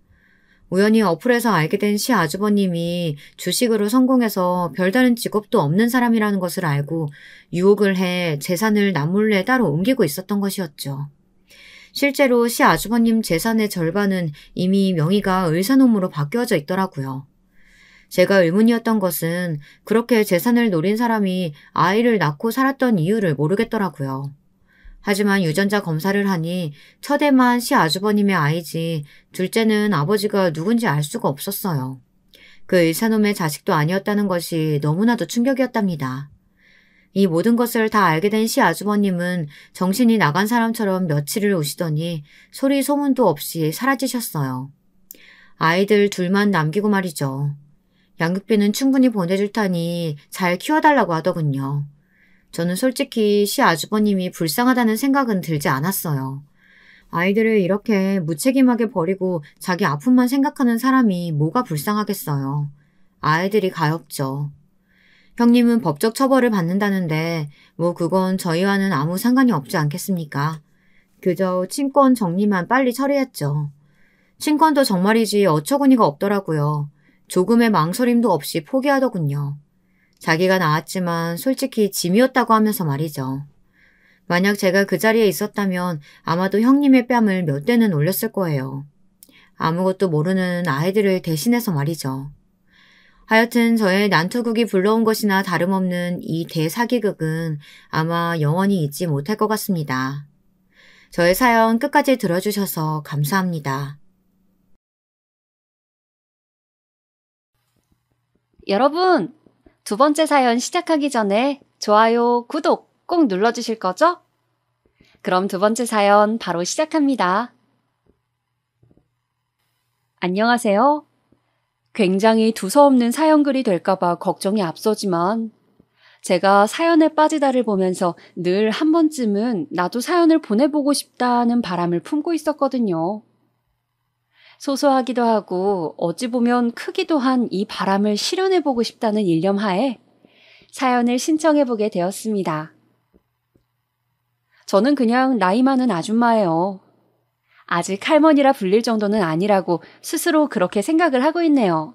우연히 어플에서 알게 된 시아주버님이 주식으로 성공해서 별다른 직업도 없는 사람이라는 것을 알고 유혹을 해 재산을 남몰래 따로 옮기고 있었던 것이었죠. 실제로 시아주버님 재산의 절반은 이미 명의가 을사놈으로 바뀌어져 있더라고요. 제가 의문이었던 것은 그렇게 재산을 노린 사람이 아이를 낳고 살았던 이유를 모르겠더라고요. 하지만 유전자 검사를 하니 첫애만 시아주버님의 아이지 둘째는 아버지가 누군지 알 수가 없었어요. 그 의사놈의 자식도 아니었다는 것이 너무나도 충격이었답니다. 이 모든 것을 다 알게 된 시아주버님은 정신이 나간 사람처럼 며칠을 우시더니 소리 소문도 없이 사라지셨어요. 아이들 둘만 남기고 말이죠. 양육비는 충분히 보내줄 테니 잘 키워달라고 하더군요. 저는 솔직히 시아주버님이 불쌍하다는 생각은 들지 않았어요. 아이들을 이렇게 무책임하게 버리고 자기 아픔만 생각하는 사람이 뭐가 불쌍하겠어요. 아이들이 가엾죠. 형님은 법적 처벌을 받는다는데 뭐 그건 저희와는 아무 상관이 없지 않겠습니까? 그저 친권 정리만 빨리 처리했죠. 친권도 정말이지 어처구니가 없더라고요. 조금의 망설임도 없이 포기하더군요. 자기가 낳았지만 솔직히 짐이었다고 하면서 말이죠. 만약 제가 그 자리에 있었다면 아마도 형님의 뺨을 몇 대는 올렸을 거예요. 아무것도 모르는 아이들을 대신해서 말이죠. 하여튼 저의 난투극이 불러온 것이나 다름없는 이 대사기극은 아마 영원히 잊지 못할 것 같습니다. 저의 사연 끝까지 들어주셔서 감사합니다. 여러분, 두 번째 사연 시작하기 전에 좋아요, 구독 꼭 눌러주실 거죠? 그럼 두 번째 사연 바로 시작합니다. 안녕하세요. 굉장히 두서없는 사연글이 될까봐 걱정이 앞서지만 제가 사연에 빠지다를 보면서 늘 한 번쯤은 나도 사연을 보내보고 싶다는 바람을 품고 있었거든요. 소소하기도 하고 어찌 보면 크기도 한 이 바람을 실현해보고 싶다는 일념 하에 사연을 신청해보게 되었습니다. 저는 그냥 나이 많은 아줌마예요. 아직 할머니라 불릴 정도는 아니라고 스스로 그렇게 생각을 하고 있네요.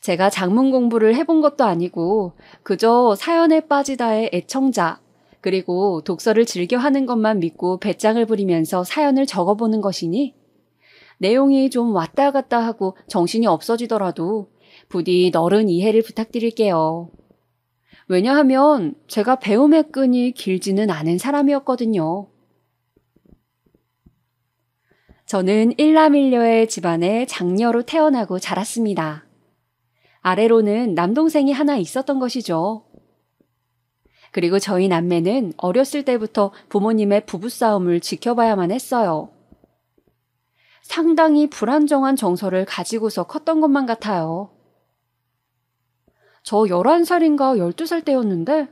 제가 작문 공부를 해본 것도 아니고 그저 사연에 빠지다의 애청자, 그리고 독서를 즐겨 하는 것만 믿고 배짱을 부리면서 사연을 적어보는 것이니 내용이 좀 왔다 갔다 하고 정신이 없어지더라도 부디 너른 이해를 부탁드릴게요. 왜냐하면 제가 배움의 끈이 길지는 않은 사람이었거든요. 저는 일남일녀의 집안에 장녀로 태어나고 자랐습니다. 아래로는 남동생이 하나 있었던 것이죠. 그리고 저희 남매는 어렸을 때부터 부모님의 부부싸움을 지켜봐야만 했어요. 상당히 불안정한 정서를 가지고서 컸던 것만 같아요. 저 11살인가 12살 때였는데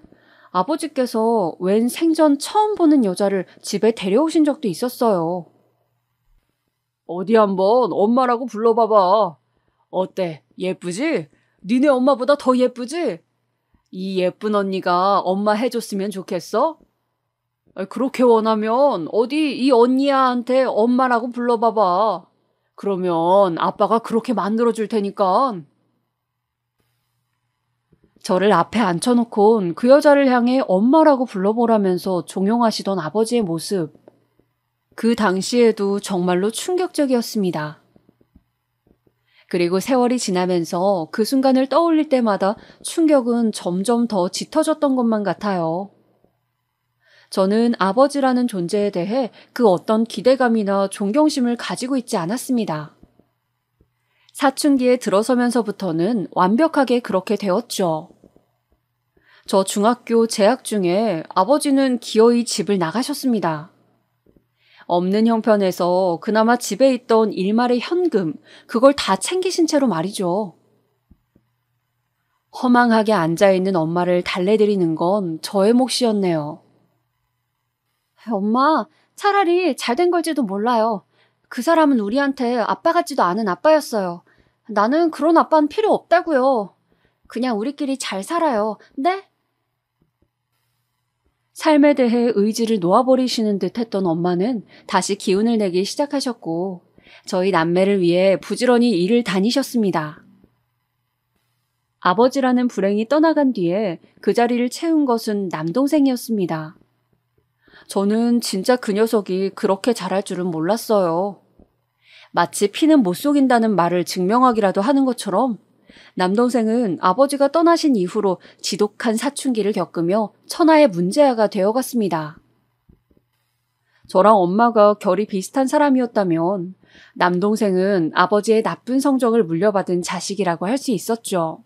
아버지께서 웬 생전 처음 보는 여자를 집에 데려오신 적도 있었어요. 어디 한번 엄마라고 불러봐봐. 어때? 예쁘지? 니네 엄마보다 더 예쁘지? 이 예쁜 언니가 엄마 해줬으면 좋겠어? 그렇게 원하면 어디 이 언니야한테 엄마라고 불러봐봐. 그러면 아빠가 그렇게 만들어줄 테니까. 저를 앞에 앉혀놓곤 그 여자를 향해 엄마라고 불러보라면서 종용하시던 아버지의 모습. 그 당시에도 정말로 충격적이었습니다. 그리고 세월이 지나면서 그 순간을 떠올릴 때마다 충격은 점점 더 짙어졌던 것만 같아요. 저는 아버지라는 존재에 대해 그 어떤 기대감이나 존경심을 가지고 있지 않았습니다. 사춘기에 들어서면서부터는 완벽하게 그렇게 되었죠. 저 중학교 재학 중에 아버지는 기어이 집을 나가셨습니다. 없는 형편에서 그나마 집에 있던 일말의 현금, 그걸 다 챙기신 채로 말이죠. 허망하게 앉아있는 엄마를 달래드리는 건 저의 몫이었네요. 엄마, 차라리 잘된 걸지도 몰라요. 그 사람은 우리한테 아빠 같지도 않은 아빠였어요. 나는 그런 아빠는 필요 없다고요. 그냥 우리끼리 잘 살아요. 네? 삶에 대해 의지를 놓아버리시는 듯 했던 엄마는 다시 기운을 내기 시작하셨고 저희 남매를 위해 부지런히 일을 다니셨습니다. 아버지라는 불행이 떠나간 뒤에 그 자리를 채운 것은 남동생이었습니다. 저는 진짜 그 녀석이 그렇게 잘할 줄은 몰랐어요. 마치 피는 못 속인다는 말을 증명하기라도 하는 것처럼 남동생은 아버지가 떠나신 이후로 지독한 사춘기를 겪으며 천하의 문제아가 되어갔습니다. 저랑 엄마가 결이 비슷한 사람이었다면 남동생은 아버지의 나쁜 성적을 물려받은 자식이라고 할 수 있었죠.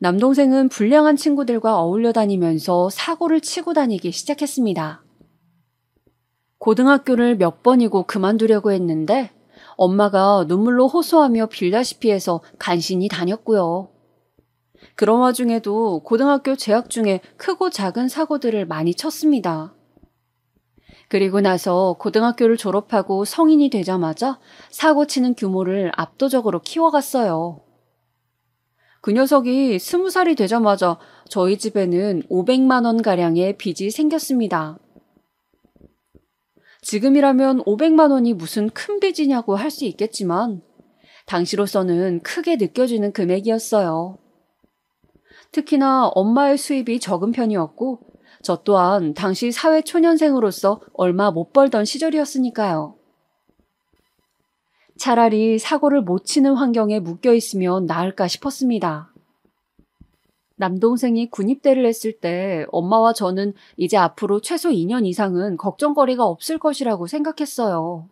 남동생은 불량한 친구들과 어울려 다니면서 사고를 치고 다니기 시작했습니다. 고등학교를 몇 번이고 그만두려고 했는데 엄마가 눈물로 호소하며 빌다시피 해서 간신히 다녔고요. 그런 와중에도 고등학교 재학 중에 크고 작은 사고들을 많이 쳤습니다. 그리고 나서 고등학교를 졸업하고 성인이 되자마자 사고 치는 규모를 압도적으로 키워갔어요. 그 녀석이 20살이 되자마자 저희 집에는 500만 원가량의 빚이 생겼습니다. 지금이라면 500만 원이 무슨 큰 빚이냐고 할 수 있겠지만 당시로서는 크게 느껴지는 금액이었어요. 특히나 엄마의 수입이 적은 편이었고 저 또한 당시 사회초년생으로서 얼마 못 벌던 시절이었으니까요. 차라리 사고를 못 치는 환경에 묶여 있으면 나을까 싶었습니다. 남동생이 군입대를 했을 때 엄마와 저는 이제 앞으로 최소 2년 이상은 걱정거리가 없을 것이라고 생각했어요.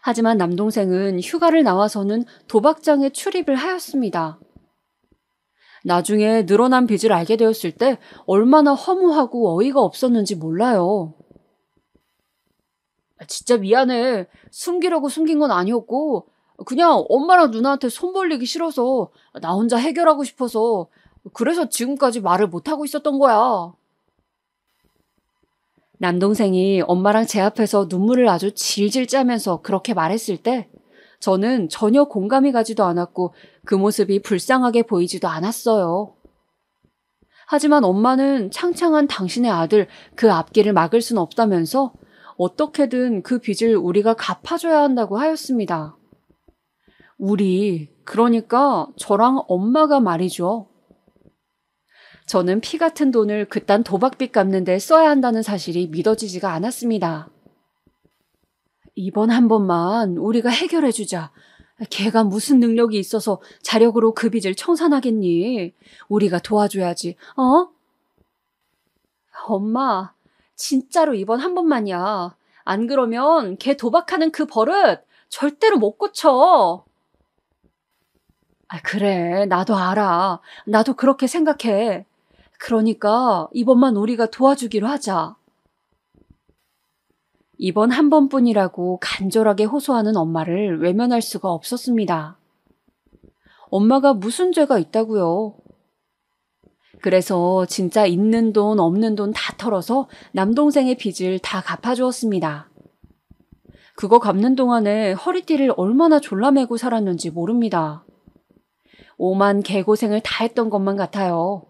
하지만 남동생은 휴가를 나와서는 도박장에 출입을 하였습니다. 나중에 늘어난 빚을 알게 되었을 때 얼마나 허무하고 어이가 없었는지 몰라요. 진짜 미안해. 숨기려고 숨긴 건 아니었고 그냥 엄마랑 누나한테 손 벌리기 싫어서 나 혼자 해결하고 싶어서 그래서 지금까지 말을 못하고 있었던 거야. 남동생이 엄마랑 제 앞에서 눈물을 아주 질질 짜면서 그렇게 말했을 때 저는 전혀 공감이 가지도 않았고 그 모습이 불쌍하게 보이지도 않았어요. 하지만 엄마는 창창한 당신의 아들 그 앞길을 막을 순 없다면서 어떻게든 그 빚을 우리가 갚아줘야 한다고 하였습니다. 그러니까 저랑 엄마가 말이죠. 저는 피 같은 돈을 그딴 도박빚 갚는 데 써야 한다는 사실이 믿어지지가 않았습니다. 이번 한 번만 우리가 해결해주자. 걔가 무슨 능력이 있어서 자력으로 그 빚을 청산하겠니? 우리가 도와줘야지, 어? 엄마, 진짜로 이번 한 번만이야. 안 그러면 걔 도박하는 그 버릇 절대로 못 고쳐. 그래, 나도 알아. 나도 그렇게 생각해. 그러니까 이번만 우리가 도와주기로 하자. 이번 한 번뿐이라고 간절하게 호소하는 엄마를 외면할 수가 없었습니다. 엄마가 무슨 죄가 있다고요? 그래서 진짜 있는 돈 없는 돈 다 털어서 남동생의 빚을 다 갚아주었습니다. 그거 갚는 동안에 허리띠를 얼마나 졸라매고 살았는지 모릅니다. 오만 개고생을 다 했던 것만 같아요.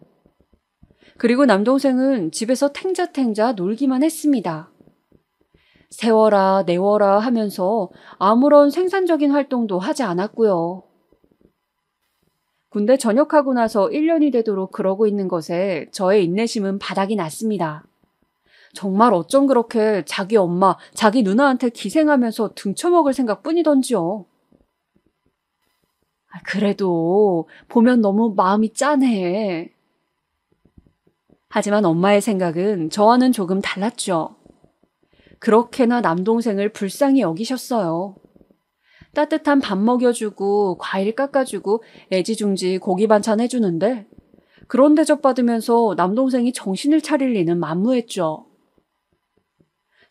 그리고 남동생은 집에서 탱자탱자 놀기만 했습니다. 세워라 내워라 하면서 아무런 생산적인 활동도 하지 않았고요. 군대 전역하고 나서 1년이 되도록 그러고 있는 것에 저의 인내심은 바닥이 났습니다. 정말 어쩜 그렇게 자기 엄마, 자기 누나한테 기생하면서 등쳐먹을 생각뿐이던지요. 그래도 보면 너무 마음이 짠해. 하지만 엄마의 생각은 저와는 조금 달랐죠. 그렇게나 남동생을 불쌍히 여기셨어요. 따뜻한 밥 먹여주고 과일 깎아주고 애지중지 고기 반찬 해주는데 그런 대접 받으면서 남동생이 정신을 차릴 리는 만무했죠.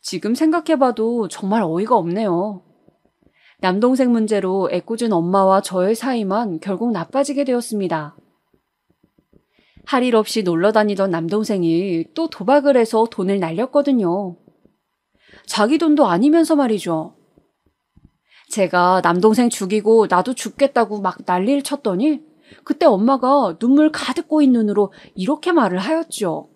지금 생각해봐도 정말 어이가 없네요. 남동생 문제로 애꿎은 엄마와 저의 사이만 결국 나빠지게 되었습니다. 할 일 없이 놀러 다니던 남동생이 또 도박을 해서 돈을 날렸거든요. 자기 돈도 아니면서 말이죠. 제가 남동생 죽이고 나도 죽겠다고 막 난리를 쳤더니 그때 엄마가 눈물 가득 고인 눈으로 이렇게 말을 하였죠.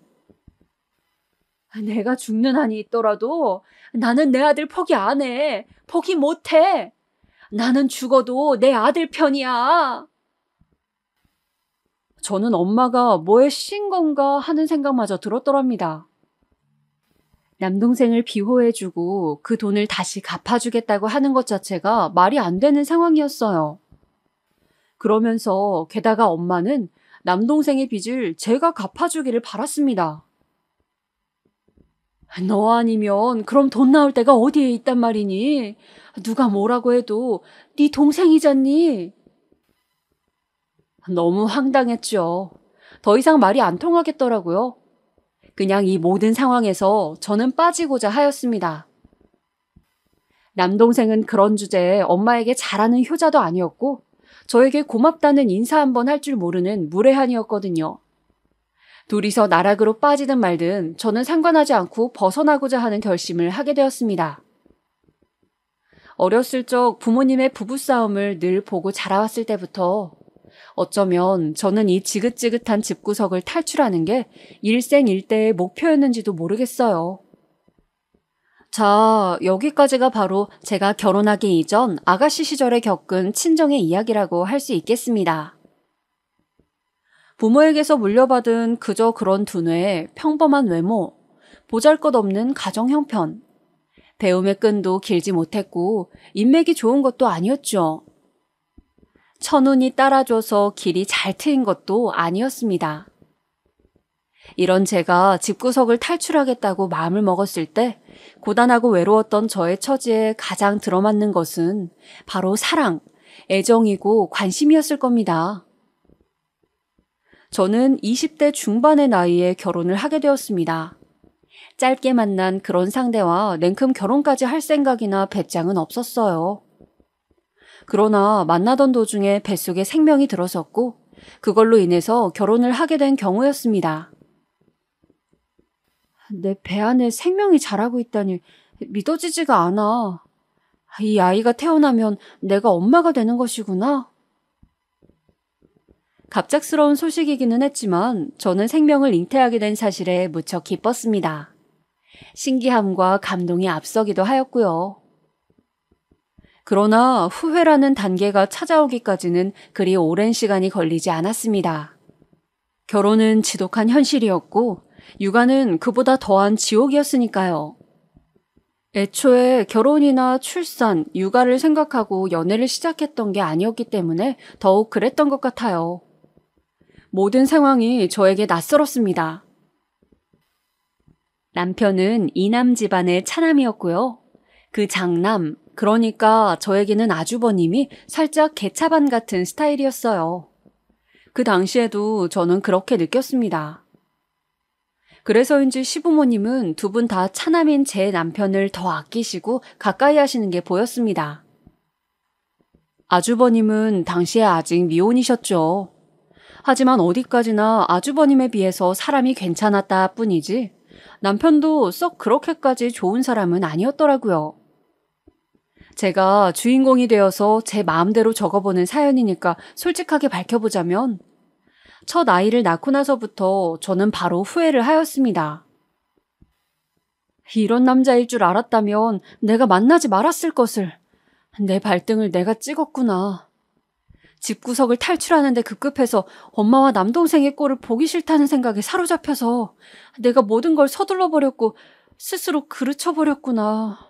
내가 죽는 한이 있더라도 나는 내 아들 포기 안 해. 포기 못 해. 나는 죽어도 내 아들 편이야. 저는 엄마가 뭐에 씌인 건가 하는 생각마저 들었더랍니다. 남동생을 비호해주고 그 돈을 다시 갚아주겠다고 하는 것 자체가 말이 안 되는 상황이었어요. 그러면서 게다가 엄마는 남동생의 빚을 제가 갚아주기를 바랐습니다. 너 아니면 그럼 돈 나올 데가 어디에 있단 말이니? 누가 뭐라고 해도 네 동생이잖니? 너무 황당했죠. 더 이상 말이 안 통하겠더라고요. 그냥 이 모든 상황에서 저는 빠지고자 하였습니다. 남동생은 그런 주제에 엄마에게 잘하는 효자도 아니었고 저에게 고맙다는 인사 한번 할 줄 모르는 무례한이었거든요. 둘이서 나락으로 빠지든 말든 저는 상관하지 않고 벗어나고자 하는 결심을 하게 되었습니다. 어렸을 적 부모님의 부부싸움을 늘 보고 자라왔을 때부터 어쩌면 저는 이 지긋지긋한 집구석을 탈출하는 게 일생일대의 목표였는지도 모르겠어요. 자, 여기까지가 바로 제가 결혼하기 이전 아가씨 시절에 겪은 친정의 이야기라고 할 수 있겠습니다. 부모에게서 물려받은 그저 그런 두뇌의 평범한 외모, 보잘것없는 가정 형편, 배움의 끈도 길지 못했고 인맥이 좋은 것도 아니었죠. 천운이 따라줘서 길이 잘 트인 것도 아니었습니다. 이런 제가 집구석을 탈출하겠다고 마음을 먹었을 때 고단하고 외로웠던 저의 처지에 가장 들어맞는 것은 바로 사랑, 애정이고 관심이었을 겁니다. 저는 20대 중반의 나이에 결혼을 하게 되었습니다. 짧게 만난 그런 상대와 냉큼 결혼까지 할 생각이나 배짱은 없었어요. 그러나 만나던 도중에 뱃속에 생명이 들어섰고 그걸로 인해서 결혼을 하게 된 경우였습니다. 내 배 안에 생명이 자라고 있다니 믿어지지가 않아. 이 아이가 태어나면 내가 엄마가 되는 것이구나. 갑작스러운 소식이기는 했지만 저는 생명을 잉태하게 된 사실에 무척 기뻤습니다. 신기함과 감동이 앞서기도 하였고요. 그러나 후회라는 단계가 찾아오기까지는 그리 오랜 시간이 걸리지 않았습니다. 결혼은 지독한 현실이었고 육아는 그보다 더한 지옥이었으니까요. 애초에 결혼이나 출산, 육아를 생각하고 연애를 시작했던 게 아니었기 때문에 더욱 그랬던 것 같아요. 모든 상황이 저에게 낯설었습니다. 남편은 이남 집안의 차남이었고요. 그 장남, 그러니까 저에게는 아주버님이 살짝 개차반 같은 스타일이었어요. 그 당시에도 저는 그렇게 느꼈습니다. 그래서인지 시부모님은 두 분 다 차남인 제 남편을 더 아끼시고 가까이 하시는 게 보였습니다. 아주버님은 당시에 아직 미혼이셨죠. 하지만 어디까지나 아주버님에 비해서 사람이 괜찮았다 뿐이지 남편도 썩 그렇게까지 좋은 사람은 아니었더라고요. 제가 주인공이 되어서 제 마음대로 적어보는 사연이니까 솔직하게 밝혀보자면 첫 아이를 낳고 나서부터 저는 바로 후회를 하였습니다. 이런 남자일 줄 알았다면 내가 만나지 말았을 것을. 내 발등을 내가 찍었구나. 집구석을 탈출하는데 급급해서 엄마와 남동생의 꼴을 보기 싫다는 생각에 사로잡혀서 내가 모든 걸 서둘러버렸고 스스로 그르쳐버렸구나.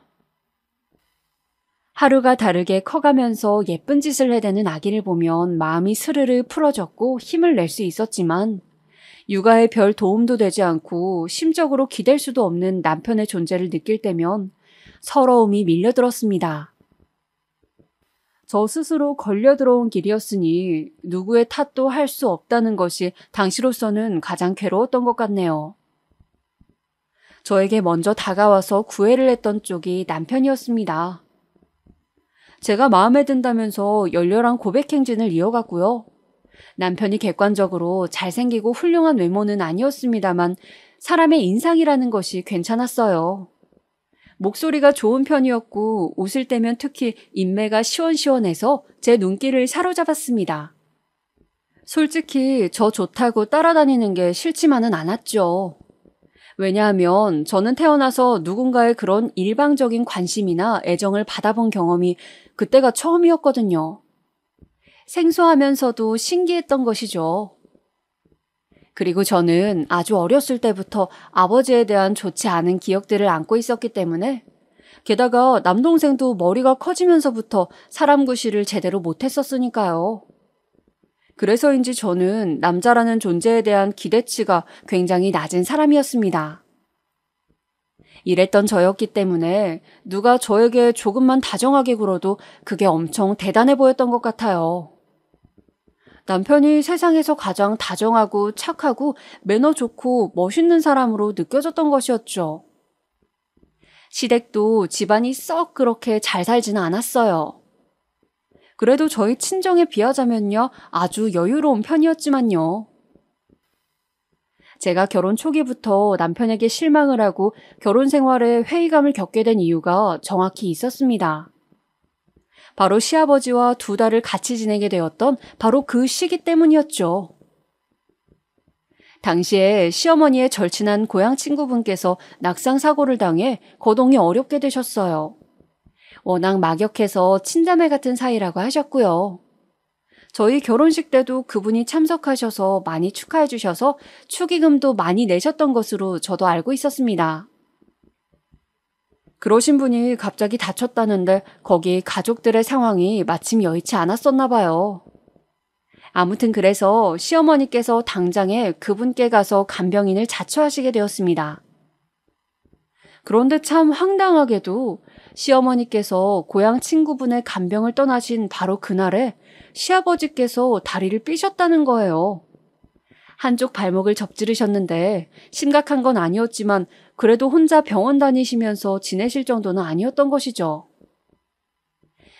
하루가 다르게 커가면서 예쁜 짓을 해대는 아기를 보면 마음이 스르르 풀어졌고 힘을 낼 수 있었지만 육아에 별 도움도 되지 않고 심적으로 기댈 수도 없는 남편의 존재를 느낄 때면 서러움이 밀려들었습니다. 저 스스로 걸려들어온 길이었으니 누구의 탓도 할 수 없다는 것이 당시로서는 가장 괴로웠던 것 같네요. 저에게 먼저 다가와서 구애를 했던 쪽이 남편이었습니다. 제가 마음에 든다면서 열렬한 고백 행진을 이어갔고요. 남편이 객관적으로 잘생기고 훌륭한 외모는 아니었습니다만 사람의 인상이라는 것이 괜찮았어요. 목소리가 좋은 편이었고 웃을 때면 특히 인매가 시원시원해서 제 눈길을 사로잡았습니다. 솔직히 저 좋다고 따라다니는 게 싫지만은 않았죠. 왜냐하면 저는 태어나서 누군가의 그런 일방적인 관심이나 애정을 받아본 경험이 그때가 처음이었거든요. 생소하면서도 신기했던 것이죠. 그리고 저는 아주 어렸을 때부터 아버지에 대한 좋지 않은 기억들을 안고 있었기 때문에 게다가 남동생도 머리가 커지면서부터 사람 구실을 제대로 못했었으니까요. 그래서인지 저는 남자라는 존재에 대한 기대치가 굉장히 낮은 사람이었습니다. 이랬던 저였기 때문에 누가 저에게 조금만 다정하게 굴어도 그게 엄청 대단해 보였던 것 같아요. 남편이 세상에서 가장 다정하고 착하고 매너 좋고 멋있는 사람으로 느껴졌던 것이었죠. 시댁도 집안이 썩 그렇게 잘 살지는 않았어요. 그래도 저희 친정에 비하자면요, 아주 여유로운 편이었지만요. 제가 결혼 초기부터 남편에게 실망을 하고 결혼 생활에 회의감을 겪게 된 이유가 정확히 있었습니다. 바로 시아버지와 2달을 같이 지내게 되었던 바로 그 시기 때문이었죠. 당시에 시어머니의 절친한 고향 친구분께서 낙상 사고를 당해 거동이 어렵게 되셨어요. 워낙 막역해서 친자매 같은 사이라고 하셨고요. 저희 결혼식 때도 그분이 참석하셔서 많이 축하해 주셔서 축의금도 많이 내셨던 것으로 저도 알고 있었습니다. 그러신 분이 갑자기 다쳤다는데 거기 가족들의 상황이 마침 여의치 않았었나 봐요. 아무튼 그래서 시어머니께서 당장에 그분께 가서 간병인을 자처하시게 되었습니다. 그런데 참 황당하게도 시어머니께서 고향 친구분의 간병을 떠나신 바로 그날에 시아버지께서 다리를 삐셨다는 거예요. 한쪽 발목을 접지르셨는데 심각한 건 아니었지만 그래도 혼자 병원 다니시면서 지내실 정도는 아니었던 것이죠.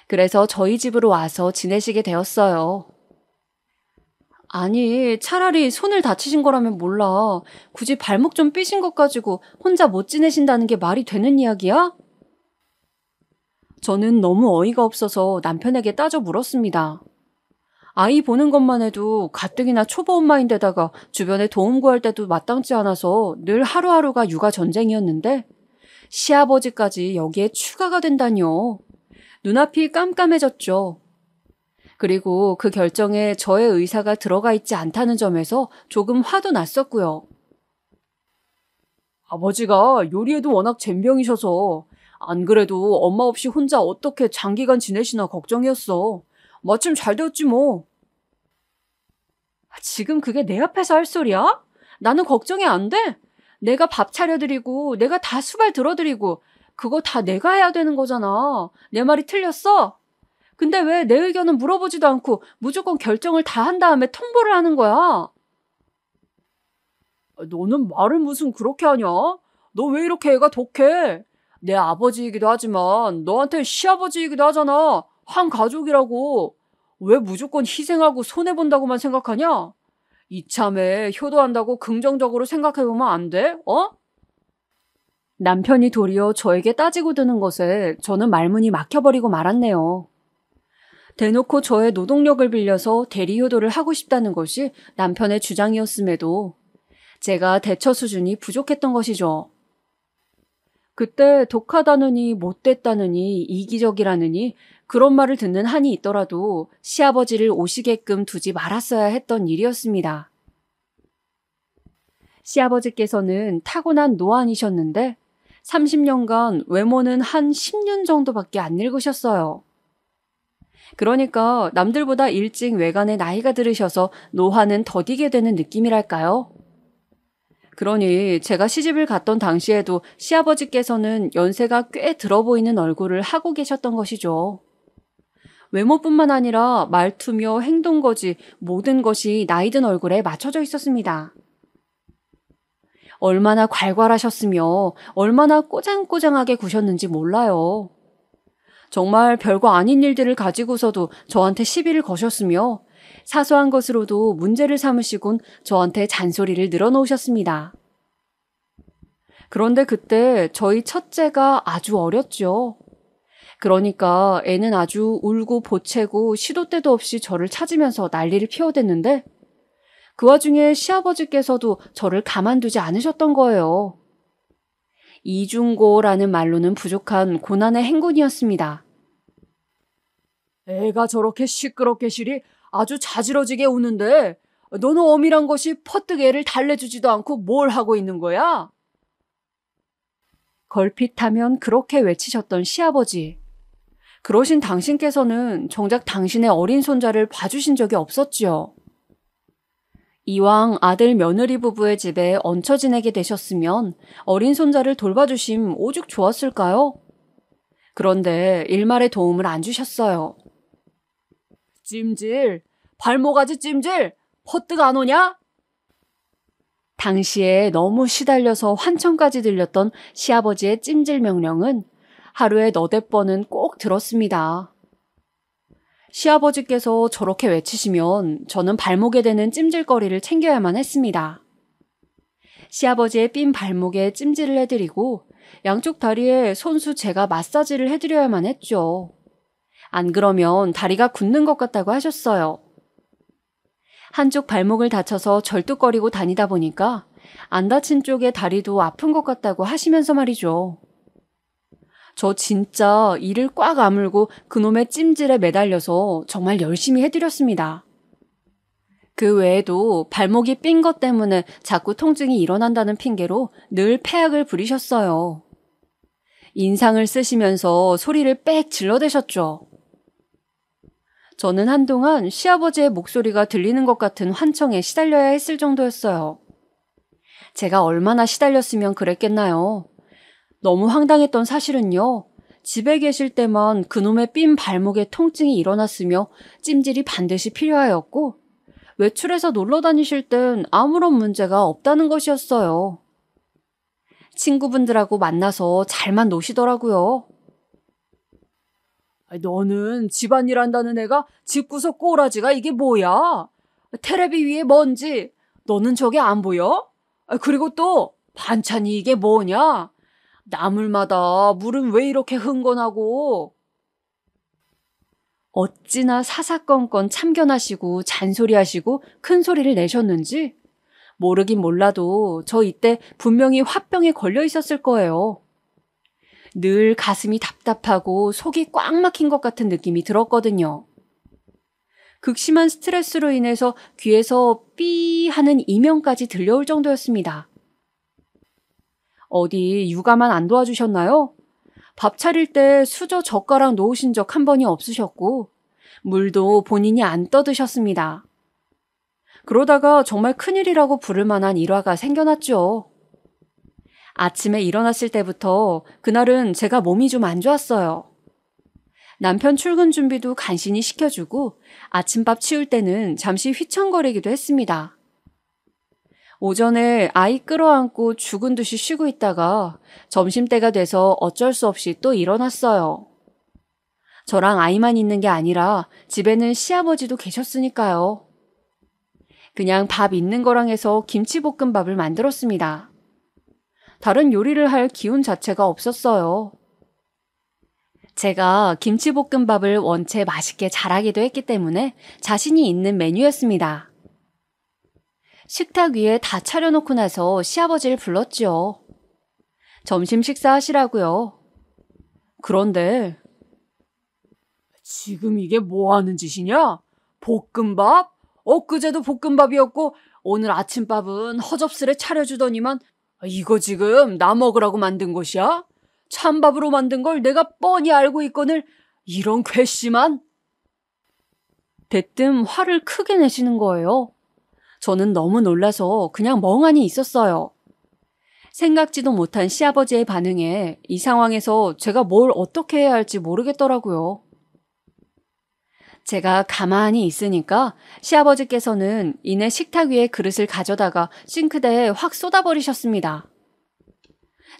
그래서 저희 집으로 와서 지내시게 되었어요. 아니, 차라리 손을 다치신 거라면 몰라. 굳이 발목 좀 삐신 것 가지고 혼자 못 지내신다는 게 말이 되는 이야기야? 저는 너무 어이가 없어서 남편에게 따져 물었습니다. 아이 보는 것만 해도 가뜩이나 초보 엄마인데다가 주변에 도움 구할 때도 마땅치 않아서 늘 하루하루가 육아 전쟁이었는데 시아버지까지 여기에 추가가 된다뇨. 눈앞이 깜깜해졌죠. 그리고 그 결정에 저의 의사가 들어가 있지 않다는 점에서 조금 화도 났었고요. 아버지가 요리에도 워낙 젬병이셔서 안 그래도 엄마 없이 혼자 어떻게 장기간 지내시나 걱정이었어. 마침 잘 되었지 뭐. 지금 그게 내 앞에서 할 소리야? 나는 걱정이 안 돼. 내가 밥 차려드리고 내가 다 수발 들어드리고 그거 다 내가 해야 되는 거잖아. 내 말이 틀렸어? 근데 왜 내 의견은 물어보지도 않고 무조건 결정을 다 한 다음에 통보를 하는 거야? 너는 말을 무슨 그렇게 하냐? 너 왜 이렇게 애가 독해? 내 아버지이기도 하지만 너한테 시아버지이기도 하잖아. 한 가족이라고. 왜 무조건 희생하고 손해본다고만 생각하냐? 이참에 효도한다고 긍정적으로 생각해보면 안 돼? 어? 남편이 도리어 저에게 따지고 드는 것에 저는 말문이 막혀버리고 말았네요. 대놓고 저의 노동력을 빌려서 대리효도를 하고 싶다는 것이 남편의 주장이었음에도 제가 대처 수준이 부족했던 것이죠. 그때 독하다느니 못됐다느니 이기적이라느니 그런 말을 듣는 한이 있더라도 시아버지를 오시게끔 두지 말았어야 했던 일이었습니다. 시아버지께서는 타고난 노안이셨는데 30년간 외모는 한 10년 정도밖에 안 늙으셨어요. 그러니까 남들보다 일찍 외간에 나이가 들으셔서 노화는 더디게 되는 느낌이랄까요? 그러니 제가 시집을 갔던 당시에도 시아버지께서는 연세가 꽤 들어 보이는 얼굴을 하고 계셨던 것이죠. 외모뿐만 아니라 말투며 행동거지 모든 것이 나이든 얼굴에 맞춰져 있었습니다. 얼마나 괄괄하셨으며 얼마나 꼬장꼬장하게 구셨는지 몰라요. 정말 별거 아닌 일들을 가지고서도 저한테 시비를 거셨으며 사소한 것으로도 문제를 삼으시곤 저한테 잔소리를 늘어놓으셨습니다. 그런데 그때 저희 첫째가 아주 어렸죠. 그러니까 애는 아주 울고 보채고 시도 때도 없이 저를 찾으면서 난리를 피워댔는데 그 와중에 시아버지께서도 저를 가만두지 않으셨던 거예요. 이중고라는 말로는 부족한 고난의 행군이었습니다. 애가 저렇게 시끄럽게 시리 아주 자지러지게 우는데 너는 어미란 것이 퍼뜩 애를 달래주지도 않고 뭘 하고 있는 거야? 걸핏하면 그렇게 외치셨던 시아버지. 그러신 당신께서는 정작 당신의 어린 손자를 봐주신 적이 없었지요. 이왕 아들 며느리 부부의 집에 얹혀 지내게 되셨으면 어린 손자를 돌봐주심 오죽 좋았을까요? 그런데 일말의 도움을 안 주셨어요. 찜질, 발모가지 찜질, 퍼뜩 안 오냐? 당시에 너무 시달려서 환청까지 들렸던 시아버지의 찜질 명령은 하루에 너댓 번은 꼭 들었습니다. 시아버지께서 저렇게 외치시면 저는 발목에 대는 찜질거리를 챙겨야만 했습니다. 시아버지의 삔 발목에 찜질을 해드리고 양쪽 다리에 손수 제가 마사지를 해드려야만 했죠. 안 그러면 다리가 굳는 것 같다고 하셨어요. 한쪽 발목을 다쳐서 절뚝거리고 다니다 보니까 안 다친 쪽의 다리도 아픈 것 같다고 하시면서 말이죠. 저 진짜 이를 꽉 아물고 그놈의 찜질에 매달려서 정말 열심히 해드렸습니다. 그 외에도 발목이 삔 것 때문에 자꾸 통증이 일어난다는 핑계로 늘 패악을 부리셨어요. 인상을 쓰시면서 소리를 빽 질러대셨죠. 저는 한동안 시아버지의 목소리가 들리는 것 같은 환청에 시달려야 했을 정도였어요. 제가 얼마나 시달렸으면 그랬겠나요? 너무 황당했던 사실은요. 집에 계실 때만 그놈의 삔 발목에 통증이 일어났으며 찜질이 반드시 필요하였고 외출해서 놀러 다니실 땐 아무런 문제가 없다는 것이었어요. 친구분들하고 만나서 잘만 노시더라고요. 너는 집안일 한다는 애가 집구석 꼬라지가 이게 뭐야? 테레비 위에 먼지, 너는 저게 안 보여? 그리고 또 반찬이 이게 뭐냐? 나물마다 물은 왜 이렇게 흥건하고? 어찌나 사사건건 참견하시고 잔소리하시고 큰 소리를 내셨는지 모르긴 몰라도 저 이때 분명히 화병에 걸려 있었을 거예요. 늘 가슴이 답답하고 속이 꽉 막힌 것 같은 느낌이 들었거든요. 극심한 스트레스로 인해서 귀에서 삐 하는 이명까지 들려올 정도였습니다. 어디 육아만 안 도와주셨나요? 밥 차릴 때 수저 젓가락 놓으신 적 한 번이 없으셨고 물도 본인이 안 떠드셨습니다. 그러다가 정말 큰일이라고 부를 만한 일화가 생겨났죠. 아침에 일어났을 때부터 그날은 제가 몸이 좀 안 좋았어요. 남편 출근 준비도 간신히 시켜주고 아침밥 치울 때는 잠시 휘청거리기도 했습니다. 오전에 아이 끌어안고 죽은 듯이 쉬고 있다가 점심때가 돼서 어쩔 수 없이 또 일어났어요. 저랑 아이만 있는 게 아니라 집에는 시아버지도 계셨으니까요. 그냥 밥 있는 거랑 해서 김치볶음밥을 만들었습니다. 다른 요리를 할 기운 자체가 없었어요. 제가 김치볶음밥을 원체 맛있게 잘하기도 했기 때문에 자신이 있는 메뉴였습니다. 식탁 위에 다 차려놓고 나서 시아버지를 불렀죠. 점심 식사하시라고요. 그런데 지금 이게 뭐 하는 짓이냐? 볶음밥? 엊그제도 볶음밥이었고 오늘 아침밥은 허접스레 차려주더니만 이거 지금 나 먹으라고 만든 것이야? 찬밥으로 만든 걸 내가 뻔히 알고 있거늘 이런 괘씸한? 대뜸 화를 크게 내시는 거예요. 저는 너무 놀라서 그냥 멍하니 있었어요. 생각지도 못한 시아버지의 반응에 이 상황에서 제가 뭘 어떻게 해야 할지 모르겠더라고요. 제가 가만히 있으니까 시아버지께서는 이내 식탁 위에 그릇을 가져다가 싱크대에 확 쏟아버리셨습니다.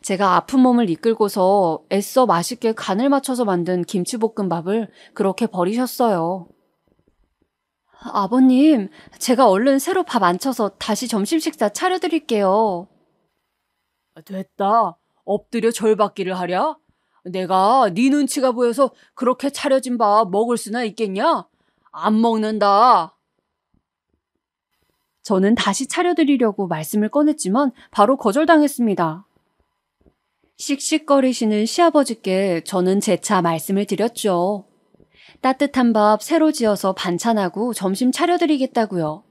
제가 아픈 몸을 이끌고서 애써 맛있게 간을 맞춰서 만든 김치볶음밥을 그렇게 버리셨어요. 아버님, 제가 얼른 새로 밥 안 쳐서 다시 점심 식사 차려드릴게요. 됐다. 엎드려 절받기를 하랴? 내가 네 눈치가 보여서 그렇게 차려진 밥 먹을 수나 있겠냐? 안 먹는다. 저는 다시 차려드리려고 말씀을 꺼냈지만 바로 거절당했습니다. 씩씩거리시는 시아버지께 저는 재차 말씀을 드렸죠. 따뜻한 밥 새로 지어서 반찬하고 점심 차려드리겠다고요.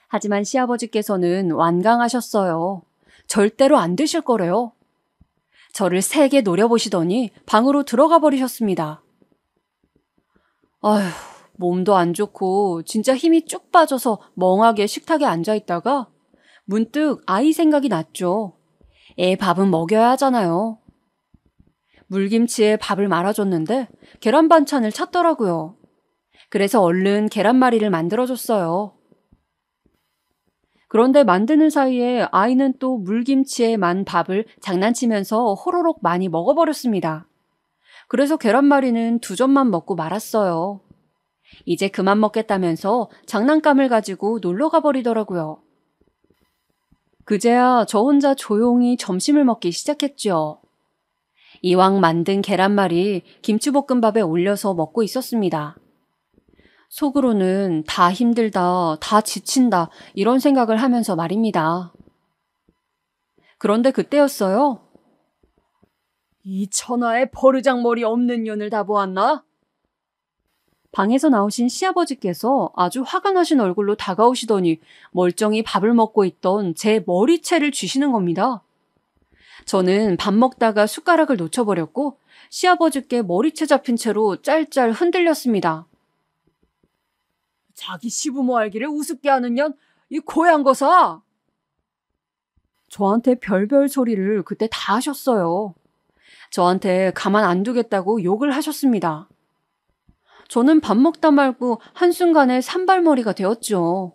하지만 시아버지께서는 완강하셨어요. 절대로 안 드실 거래요. 저를 세게 노려보시더니 방으로 들어가 버리셨습니다. 아휴, 몸도 안 좋고 진짜 힘이 쭉 빠져서 멍하게 식탁에 앉아있다가 문득 아이 생각이 났죠. 애 밥은 먹여야 하잖아요. 물김치에 밥을 말아줬는데 계란 반찬을 찾더라고요. 그래서 얼른 계란말이를 만들어줬어요. 그런데 만드는 사이에 아이는 또 물김치에 만 밥을 장난치면서 호로록 많이 먹어버렸습니다. 그래서 계란말이는 2점만 먹고 말았어요. 이제 그만 먹겠다면서 장난감을 가지고 놀러 가버리더라고요. 그제야 저 혼자 조용히 점심을 먹기 시작했죠. 이왕 만든 계란말이 김치볶음밥에 올려서 먹고 있었습니다. 속으로는 다 힘들다, 다 지친다 이런 생각을 하면서 말입니다. 그런데 그때였어요. 이 천하에 버르장머리 없는 년을 다 보았나? 방에서 나오신 시아버지께서 아주 화가 나신 얼굴로 다가오시더니 멀쩡히 밥을 먹고 있던 제 머리채를 쥐시는 겁니다. 저는 밥 먹다가 숟가락을 놓쳐버렸고 시아버지께 머리채 잡힌 채로 짤짤 흔들렸습니다. 자기 시부모 알기를 우습게 하는 년, 이 고향 거사! 저한테 별별 소리를 그때 다 하셨어요. 저한테 가만 안 두겠다고 욕을 하셨습니다. 저는 밥 먹다 말고 한순간에 산발머리가 되었죠.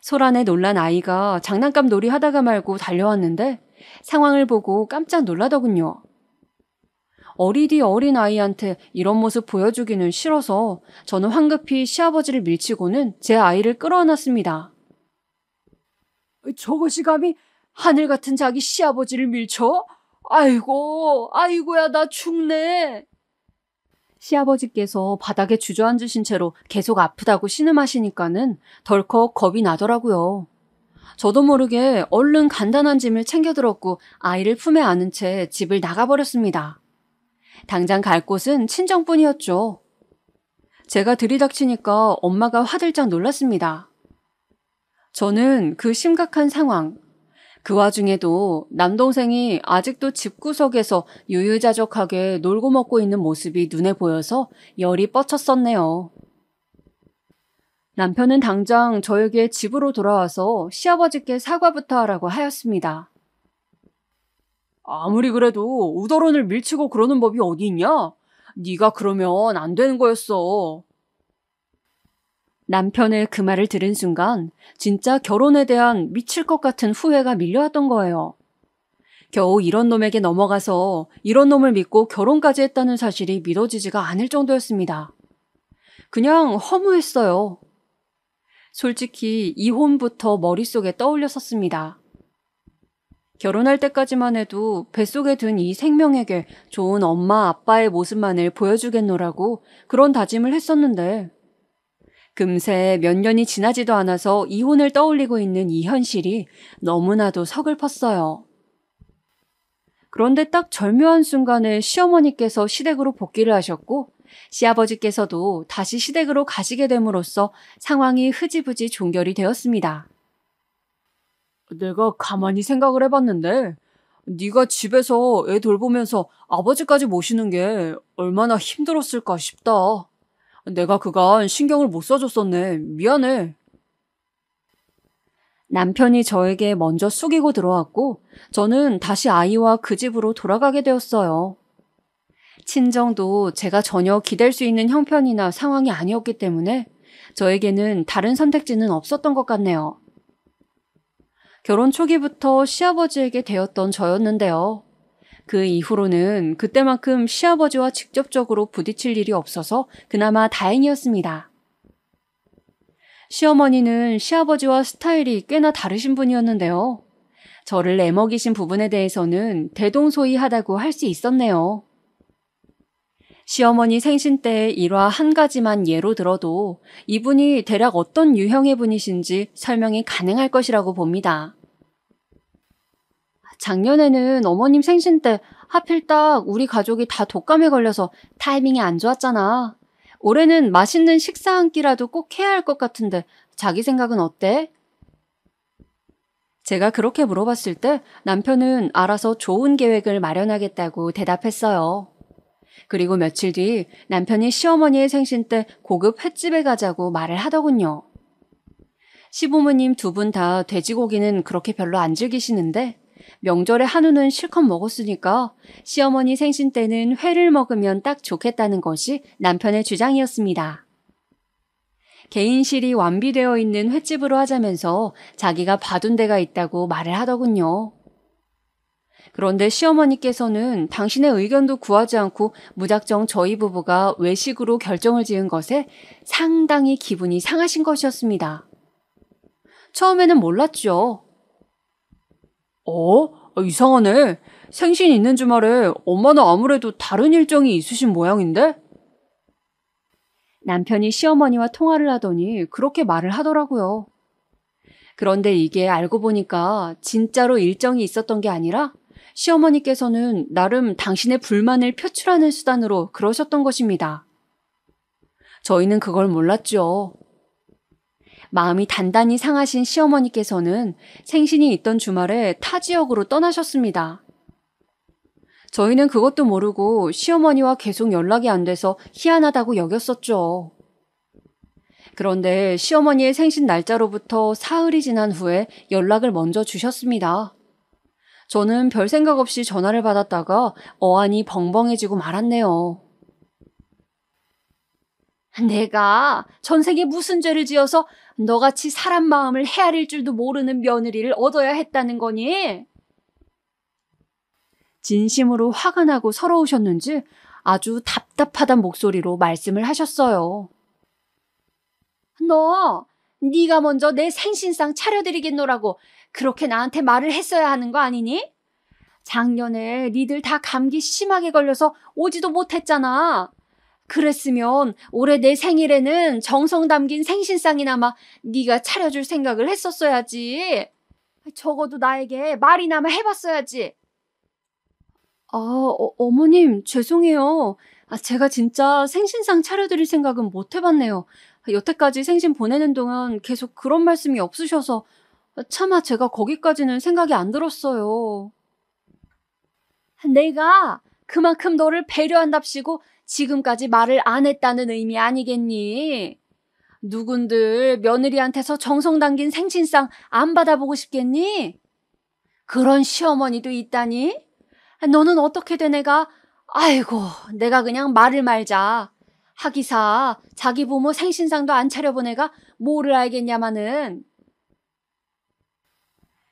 소란에 놀란 아이가 장난감 놀이 하다가 말고 달려왔는데 상황을 보고 깜짝 놀라더군요. 어리디 어린 아이한테 이런 모습 보여주기는 싫어서 저는 황급히 시아버지를 밀치고는 제 아이를 끌어안았습니다. 저것이 감히 하늘 같은 자기 시아버지를 밀쳐? 아이고, 아이고야, 나 죽네. 시아버지께서 바닥에 주저앉으신 채로 계속 아프다고 신음하시니까는 덜컥 겁이 나더라고요. 저도 모르게 얼른 간단한 짐을 챙겨들었고 아이를 품에 안은 채 집을 나가버렸습니다. 당장 갈 곳은 친정뿐이었죠. 제가 들이닥치니까 엄마가 화들짝 놀랐습니다. 저는 그 심각한 상황, 그 와중에도 남동생이 아직도 집구석에서 유유자적하게 놀고 먹고 있는 모습이 눈에 보여서 열이 뻗쳤었네요. 남편은 당장 저에게 집으로 돌아와서 시아버지께 사과부터 하라고 하였습니다. 아무리 그래도 우더론을 밀치고 그러는 법이 어디 있냐? 네가 그러면 안 되는 거였어. 남편의 그 말을 들은 순간 진짜 결혼에 대한 미칠 것 같은 후회가 밀려왔던 거예요. 겨우 이런 놈에게 넘어가서 이런 놈을 믿고 결혼까지 했다는 사실이 믿어지지가 않을 정도였습니다. 그냥 허무했어요. 솔직히 이혼부터 머릿속에 떠올렸었습니다. 결혼할 때까지만 해도 뱃속에 든 이 생명에게 좋은 엄마 아빠의 모습만을 보여주겠노라고 그런 다짐을 했었는데 금세 몇 년이 지나지도 않아서 이혼을 떠올리고 있는 이 현실이 너무나도 서글펐어요. 그런데 딱 절묘한 순간에 시어머니께서 시댁으로 복귀를 하셨고 시아버지께서도 다시 시댁으로 가시게 됨으로써 상황이 흐지부지 종결이 되었습니다. 내가 가만히 생각을 해봤는데 네가 집에서 애 돌보면서 아버지까지 모시는 게 얼마나 힘들었을까 싶다. 내가 그간 신경을 못 써줬었네. 미안해. 남편이 저에게 먼저 숙이고 들어왔고 저는 다시 아이와 그 집으로 돌아가게 되었어요. 친정도 제가 전혀 기댈 수 있는 형편이나 상황이 아니었기 때문에 저에게는 다른 선택지는 없었던 것 같네요. 결혼 초기부터 시아버지에게 대었던 저였는데요. 그 이후로는 그때만큼 시아버지와 직접적으로 부딪힐 일이 없어서 그나마 다행이었습니다. 시어머니는 시아버지와 스타일이 꽤나 다르신 분이었는데요. 저를 애먹이신 부분에 대해서는 대동소이하다고 할 수 있었네요. 시어머니 생신 때 일화 한 가지만 예로 들어도 이분이 대략 어떤 유형의 분이신지 설명이 가능할 것이라고 봅니다. 작년에는 어머님 생신 때 하필 딱 우리 가족이 다 독감에 걸려서 타이밍이 안 좋았잖아. 올해는 맛있는 식사 한 끼라도 꼭 해야 할 것 같은데 자기 생각은 어때? 제가 그렇게 물어봤을 때 남편은 알아서 좋은 계획을 마련하겠다고 대답했어요. 그리고 며칠 뒤 남편이 시어머니의 생신 때 고급 횟집에 가자고 말을 하더군요. 시부모님 두 분 다 돼지고기는 그렇게 별로 안 즐기시는데 명절에 한우는 실컷 먹었으니까 시어머니 생신 때는 회를 먹으면 딱 좋겠다는 것이 남편의 주장이었습니다. 개인실이 완비되어 있는 횟집으로 하자면서 자기가 봐둔 데가 있다고 말을 하더군요. 그런데 시어머니께서는 당신의 의견도 구하지 않고 무작정 저희 부부가 외식으로 결정을 지은 것에 상당히 기분이 상하신 것이었습니다. 처음에는 몰랐죠. 이상하네. 생신 있는 주말에 엄마는 아무래도 다른 일정이 있으신 모양인데? 남편이 시어머니와 통화를 하더니 그렇게 말을 하더라고요. 그런데 이게 알고 보니까 진짜로 일정이 있었던 게 아니라 시어머니께서는 나름 당신의 불만을 표출하는 수단으로 그러셨던 것입니다. 저희는 그걸 몰랐죠. 마음이 단단히 상하신 시어머니께서는 생신이 있던 주말에 타 지역으로 떠나셨습니다. 저희는 그것도 모르고 시어머니와 계속 연락이 안 돼서 희한하다고 여겼었죠. 그런데 시어머니의 생신 날짜로부터 사흘이 지난 후에 연락을 먼저 주셨습니다. 저는 별 생각 없이 전화를 받았다가 어안이 벙벙해지고 말았네요. 내가 전생에 무슨 죄를 지어서 너같이 사람 마음을 헤아릴 줄도 모르는 며느리를 얻어야 했다는 거니? 진심으로 화가 나고 서러우셨는지 아주 답답하단 목소리로 말씀을 하셨어요. 네가 먼저 내 생신상 차려드리겠노라고 그렇게 나한테 말을 했어야 하는 거 아니니? 작년에 니들 다 감기 심하게 걸려서 오지도 못했잖아. 그랬으면 올해 내 생일에는 정성 담긴 생신상이나마 네가 차려줄 생각을 했었어야지. 적어도 나에게 말이나마 해봤어야지. 어머님 죄송해요. 제가 진짜 생신상 차려드릴 생각은 못 해봤네요. 여태까지 생신 보내는 동안 계속 그런 말씀이 없으셔서 차마 제가 거기까지는 생각이 안 들었어요. 내가 그만큼 너를 배려한답시고 지금까지 말을 안 했다는 의미 아니겠니? 누군들 며느리한테서 정성 담긴 생신상 안 받아보고 싶겠니? 그런 시어머니도 있다니? 너는 어떻게 돼 내가? 아이고 내가 그냥 말을 말자. 하기사 자기 부모 생신상도 안 차려본 애가 뭐를 알겠냐마는.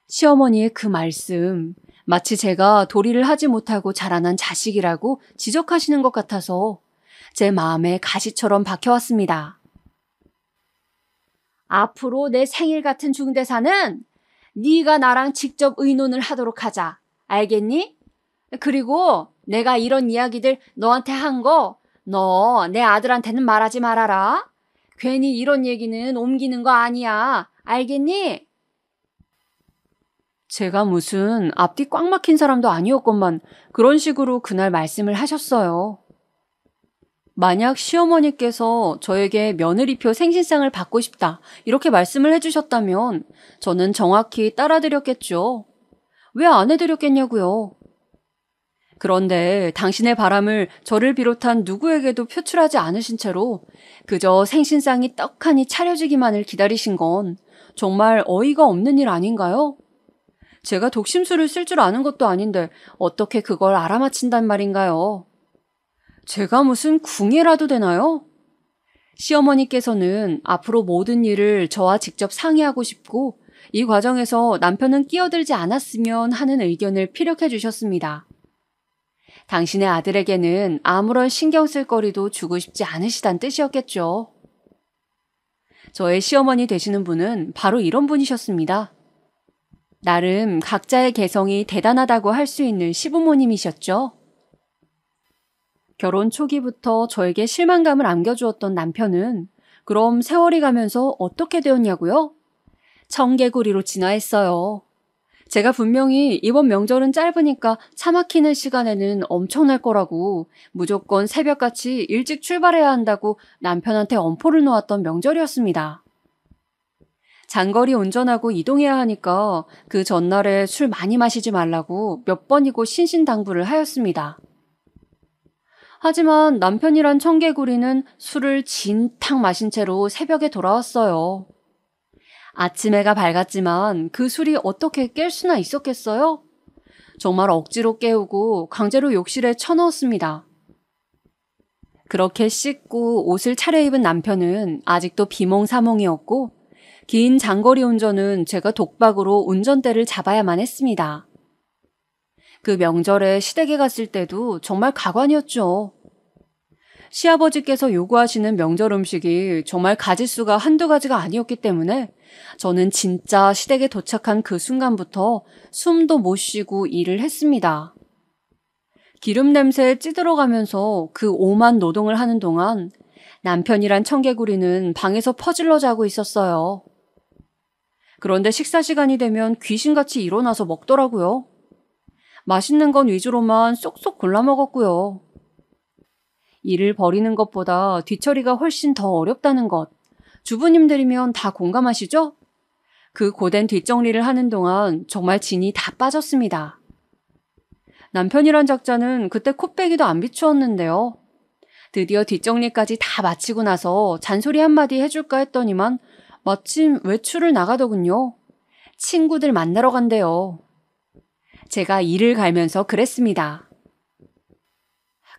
시어머니의 그 말씀 마치 제가 도리를 하지 못하고 자라난 자식이라고 지적하시는 것 같아서 제 마음에 가시처럼 박혀왔습니다. 앞으로 내 생일 같은 중대사는 네가 나랑 직접 의논을 하도록 하자. 알겠니? 그리고 내가 이런 이야기들 너한테 한 거 너 내 아들한테는 말하지 말아라. 괜히 이런 얘기는 옮기는 거 아니야. 알겠니? 제가 무슨 앞뒤 꽉 막힌 사람도 아니었건만 그런 식으로 그날 말씀을 하셨어요. 만약 시어머니께서 저에게 며느리표 생신상을 받고 싶다 이렇게 말씀을 해주셨다면 저는 정확히 따라드렸겠죠. 왜 안 해드렸겠냐고요. 그런데 당신의 바람을 저를 비롯한 누구에게도 표출하지 않으신 채로 그저 생신상이 떡하니 차려지기만을 기다리신 건 정말 어이가 없는 일 아닌가요? 제가 독심술을 쓸 줄 아는 것도 아닌데 어떻게 그걸 알아맞힌단 말인가요? 제가 무슨 궁예라도 되나요? 시어머니께서는 앞으로 모든 일을 저와 직접 상의하고 싶고 이 과정에서 남편은 끼어들지 않았으면 하는 의견을 피력해 주셨습니다. 당신의 아들에게는 아무런 신경 쓸 거리도 주고 싶지 않으시단 뜻이었겠죠. 저의 시어머니 되시는 분은 바로 이런 분이셨습니다. 나름 각자의 개성이 대단하다고 할 수 있는 시부모님이셨죠. 결혼 초기부터 저에게 실망감을 안겨주었던 남편은 그럼 세월이 가면서 어떻게 되었냐고요? 청개구리로 진화했어요. 제가 분명히 이번 명절은 짧으니까 차 막히는 시간에는 엄청날 거라고 무조건 새벽같이 일찍 출발해야 한다고 남편한테 엄포를 놓았던 명절이었습니다. 장거리 운전하고 이동해야 하니까 그 전날에 술 많이 마시지 말라고 몇 번이고 신신당부를 하였습니다. 하지만 남편이란 청개구리는 술을 진탕 마신 채로 새벽에 돌아왔어요. 아침 해가 밝았지만 그 술이 어떻게 깰 수나 있었겠어요? 정말 억지로 깨우고 강제로 욕실에 쳐넣었습니다. 그렇게 씻고 옷을 차려입은 남편은 아직도 비몽사몽이었고 긴 장거리 운전은 제가 독박으로 운전대를 잡아야만 했습니다. 그 명절에 시댁에 갔을 때도 정말 가관이었죠. 시아버지께서 요구하시는 명절 음식이 정말 가짓수가 한두 가지가 아니었기 때문에 저는 진짜 시댁에 도착한 그 순간부터 숨도 못 쉬고 일을 했습니다. 기름 냄새에 찌들어가면서 그 오만 노동을 하는 동안 남편이란 청개구리는 방에서 퍼질러 자고 있었어요. 그런데 식사 시간이 되면 귀신같이 일어나서 먹더라고요. 맛있는 건 위주로만 쏙쏙 골라 먹었고요. 일을 벌이는 것보다 뒤처리가 훨씬 더 어렵다는 것, 주부님들이면 다 공감하시죠? 그 고된 뒷정리를 하는 동안 정말 진이 다 빠졌습니다. 남편이란 작자는 그때 콧배기도 안 비추었는데요. 드디어 뒷정리까지 다 마치고 나서 잔소리 한마디 해줄까 했더니만 마침 외출을 나가더군요. 친구들 만나러 간대요. 제가 이를 갈면서 그랬습니다.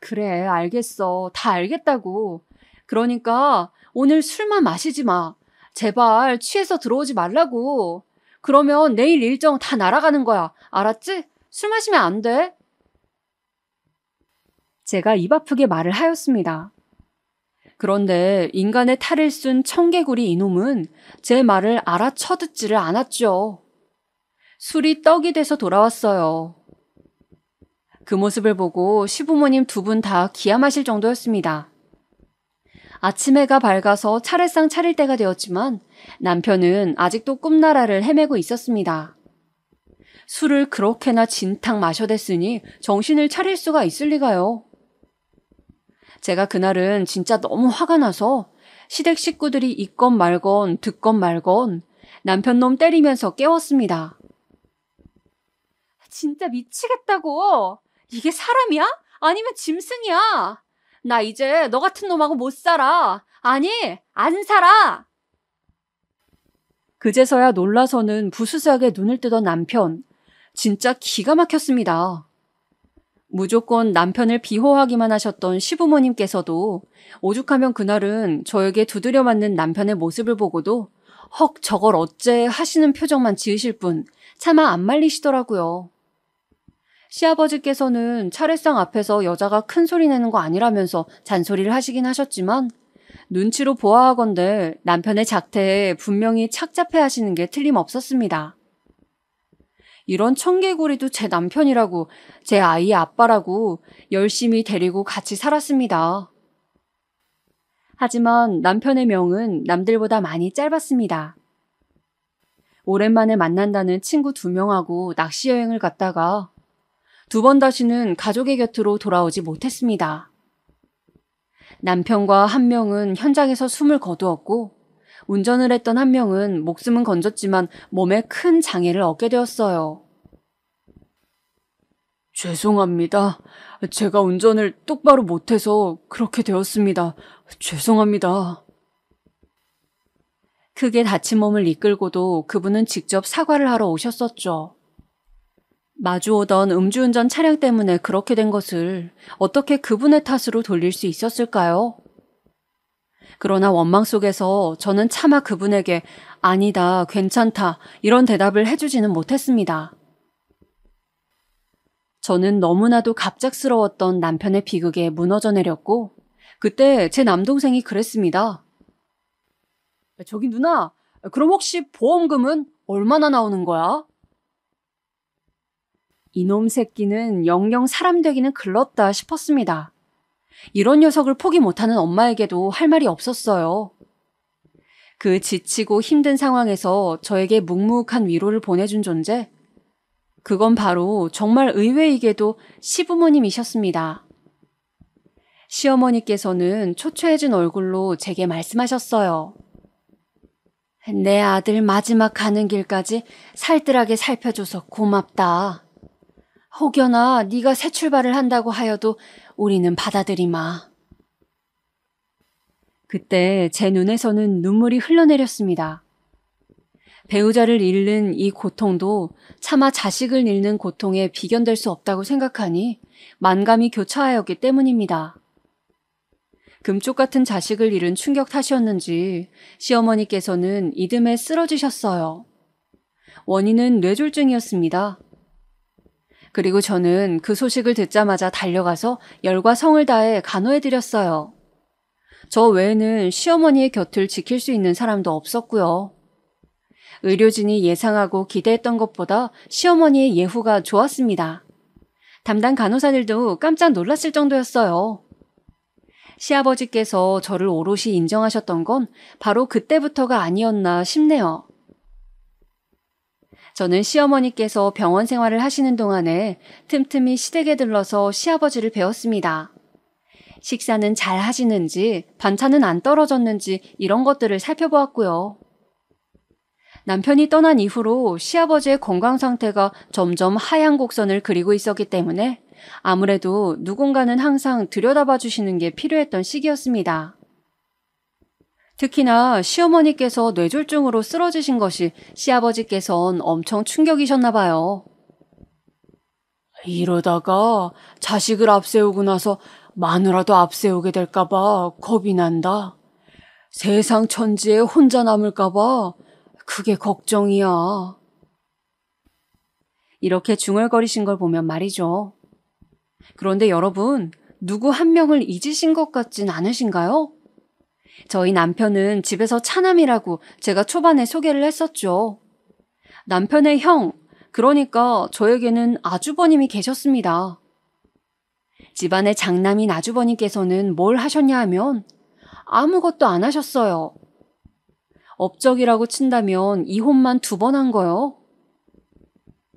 그래, 알겠어. 다 알겠다고. 그러니까 오늘 술만 마시지 마. 제발 취해서 들어오지 말라고. 그러면 내일 일정 다 날아가는 거야. 알았지? 술 마시면 안 돼. 제가 입 아프게 말을 하였습니다. 그런데 인간의 탈을 쓴 청개구리 이놈은 제 말을 알아쳐듣지를 않았죠. 술이 떡이 돼서 돌아왔어요. 그 모습을 보고 시부모님 두 분 다 기함하실 정도였습니다. 아침 해가 밝아서 차례상 차릴 때가 되었지만 남편은 아직도 꿈나라를 헤매고 있었습니다. 술을 그렇게나 진탕 마셔댔으니 정신을 차릴 수가 있을 리가요. 제가 그날은 진짜 너무 화가 나서 시댁 식구들이 있건 말건 듣건 말건 남편 놈 때리면서 깨웠습니다. 진짜 미치겠다고. 이게 사람이야? 아니면 짐승이야? 나 이제 너 같은 놈하고 못 살아. 아니, 안 살아. 그제서야 놀라서는 부스스하게 눈을 뜨던 남편. 진짜 기가 막혔습니다. 무조건 남편을 비호하기만 하셨던 시부모님께서도 오죽하면 그날은 저에게 두드려 맞는 남편의 모습을 보고도 헉 저걸 어째 하시는 표정만 지으실 뿐 차마 안 말리시더라고요. 시아버지께서는 차례상 앞에서 여자가 큰 소리 내는 거 아니라면서 잔소리를 하시긴 하셨지만 눈치로 보아하건대 남편의 작태에 분명히 착잡해 하시는 게 틀림없었습니다. 이런 청개구리도 제 남편이라고, 제 아이의 아빠라고 열심히 데리고 같이 살았습니다. 하지만 남편의 명은 남들보다 많이 짧았습니다. 오랜만에 만난다는 친구 2명하고 낚시 여행을 갔다가 2번 다시는 가족의 곁으로 돌아오지 못했습니다. 남편과 1명은 현장에서 숨을 거두었고 운전을 했던 1명은 목숨은 건졌지만 몸에 큰 장애를 얻게 되었어요. 죄송합니다. 제가 운전을 똑바로 못해서 그렇게 되었습니다. 죄송합니다. 크게 다친 몸을 이끌고도 그분은 직접 사과를 하러 오셨었죠. 마주오던 음주운전 차량 때문에 그렇게 된 것을 어떻게 그분의 탓으로 돌릴 수 있었을까요? 그러나 원망 속에서 저는 차마 그분에게 아니다, 괜찮다 이런 대답을 해주지는 못했습니다. 저는 너무나도 갑작스러웠던 남편의 비극에 무너져 내렸고 그때 제 남동생이 그랬습니다. 저기 누나, 그럼 혹시 보험금은 얼마나 나오는 거야? 이놈 새끼는 영영 사람 되기는 글렀다 싶었습니다. 이런 녀석을 포기 못하는 엄마에게도 할 말이 없었어요. 그 지치고 힘든 상황에서 저에게 묵묵한 위로를 보내준 존재, 그건 바로 정말 의외이게도 시부모님이셨습니다. 시어머니께서는 초췌해진 얼굴로 제게 말씀하셨어요. 내 아들 마지막 가는 길까지 살뜰하게 살펴줘서 고맙다. 혹여나 네가 새 출발을 한다고 하여도 우리는 받아들이마. 그때 제 눈에서는 눈물이 흘러내렸습니다. 배우자를 잃는 이 고통도 차마 자식을 잃는 고통에 비견될 수 없다고 생각하니 만감이 교차하였기 때문입니다. 금쪽 같은 자식을 잃은 충격 탓이었는지 시어머니께서는 이듬해 쓰러지셨어요. 원인은 뇌졸중이었습니다. 그리고 저는 그 소식을 듣자마자 달려가서 열과 성을 다해 간호해드렸어요. 저 외에는 시어머니의 곁을 지킬 수 있는 사람도 없었고요. 의료진이 예상하고 기대했던 것보다 시어머니의 예후가 좋았습니다. 담당 간호사들도 깜짝 놀랐을 정도였어요. 시아버지께서 저를 오롯이 인정하셨던 건 바로 그때부터가 아니었나 싶네요. 저는 시어머니께서 병원 생활을 하시는 동안에 틈틈이 시댁에 들러서 시아버지를 배웠습니다. 식사는 잘 하시는지, 반찬은 안 떨어졌는지 이런 것들을 살펴보았고요. 남편이 떠난 이후로 시아버지의 건강 상태가 점점 하향 곡선을 그리고 있었기 때문에 아무래도 누군가는 항상 들여다봐 주시는 게 필요했던 시기였습니다. 특히나 시어머니께서 뇌졸중으로 쓰러지신 것이 시아버지께선 엄청 충격이셨나 봐요. 이러다가 자식을 앞세우고 나서 마누라도 앞세우게 될까봐 겁이 난다. 세상 천지에 혼자 남을까봐 그게 걱정이야. 이렇게 중얼거리신 걸 보면 말이죠. 그런데 여러분, 누구 한 명을 잊으신 것 같진 않으신가요? 저희 남편은 집에서 차남이라고 제가 초반에 소개를 했었죠. 남편의 형, 그러니까 저에게는 아주버님이 계셨습니다. 집안의 장남인 아주버님께서는 뭘 하셨냐 하면 아무것도 안 하셨어요. 업적이라고 친다면 이혼만 2번 한 거요.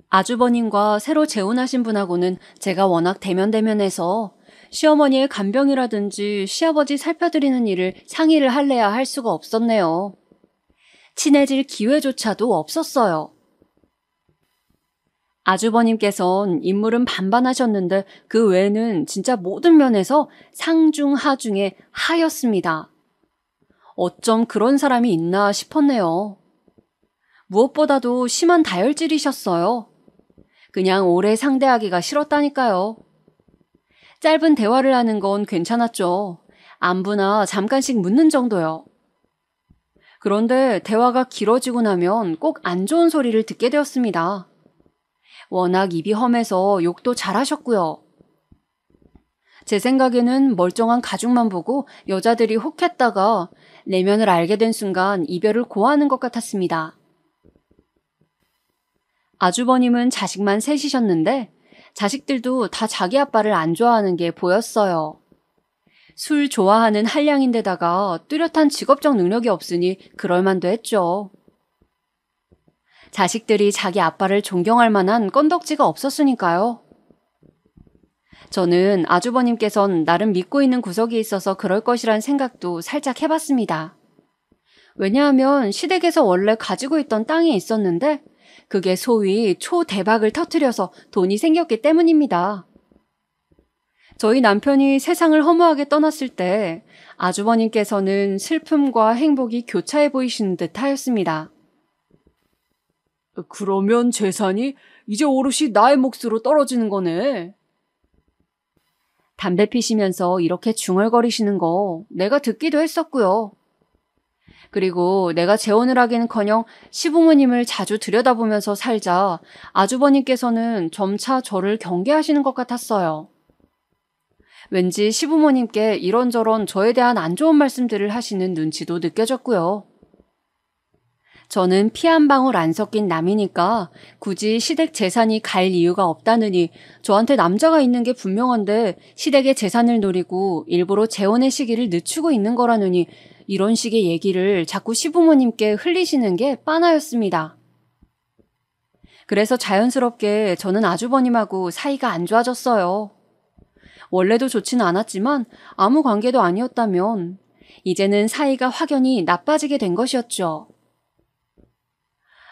아주버님과 새로 재혼하신 분하고는 제가 워낙 대면대면해서 시어머니의 간병이라든지 시아버지 살펴드리는 일을 상의를 할래야 할 수가 없었네요. 친해질 기회조차도 없었어요. 아주버님께선 인물은 반반하셨는데 그 외에는 진짜 모든 면에서 상중 하중의 하였습니다. 어쩜 그런 사람이 있나 싶었네요. 무엇보다도 심한 다혈질이셨어요. 그냥 오래 상대하기가 싫었다니까요. 짧은 대화를 하는 건 괜찮았죠. 안부나 잠깐씩 묻는 정도요. 그런데 대화가 길어지고 나면 꼭 안 좋은 소리를 듣게 되었습니다. 워낙 입이 험해서 욕도 잘하셨고요. 제 생각에는 멀쩡한 가죽만 보고 여자들이 혹했다가 내면을 알게 된 순간 이별을 고하는 것 같았습니다. 아주버님은 자식만 셋이셨는데 자식들도 다 자기 아빠를 안 좋아하는 게 보였어요. 술 좋아하는 한량인데다가 뚜렷한 직업적 능력이 없으니 그럴만도 했죠. 자식들이 자기 아빠를 존경할 만한 건덕지가 없었으니까요. 저는 아주버님께선 나름 믿고 있는 구석이 있어서 그럴 것이란 생각도 살짝 해봤습니다. 왜냐하면 시댁에서 원래 가지고 있던 땅이 있었는데 그게 소위 초대박을 터뜨려서 돈이 생겼기 때문입니다. 저희 남편이 세상을 허무하게 떠났을 때 아주버님께서는 슬픔과 행복이 교차해 보이시는 듯 하였습니다. 그러면 재산이 이제 오롯이 나의 몫으로 떨어지는 거네. 담배 피시면서 이렇게 중얼거리시는 거 내가 듣기도 했었고요. 그리고 내가 재혼을 하기는커녕 시부모님을 자주 들여다보면서 살자 아주버님께서는 점차 저를 경계하시는 것 같았어요. 왠지 시부모님께 이런저런 저에 대한 안 좋은 말씀들을 하시는 눈치도 느껴졌고요. 저는 피 한 방울 안 섞인 남이니까 굳이 시댁 재산이 갈 이유가 없다느니 저한테 남자가 있는 게 분명한데 시댁의 재산을 노리고 일부러 재혼의 시기를 늦추고 있는 거라느니 이런 식의 얘기를 자꾸 시부모님께 흘리시는 게 빤하였습니다. 그래서 자연스럽게 저는 아주버님하고 사이가 안 좋아졌어요. 원래도 좋지는 않았지만 아무 관계도 아니었다면 이제는 사이가 확연히 나빠지게 된 것이었죠.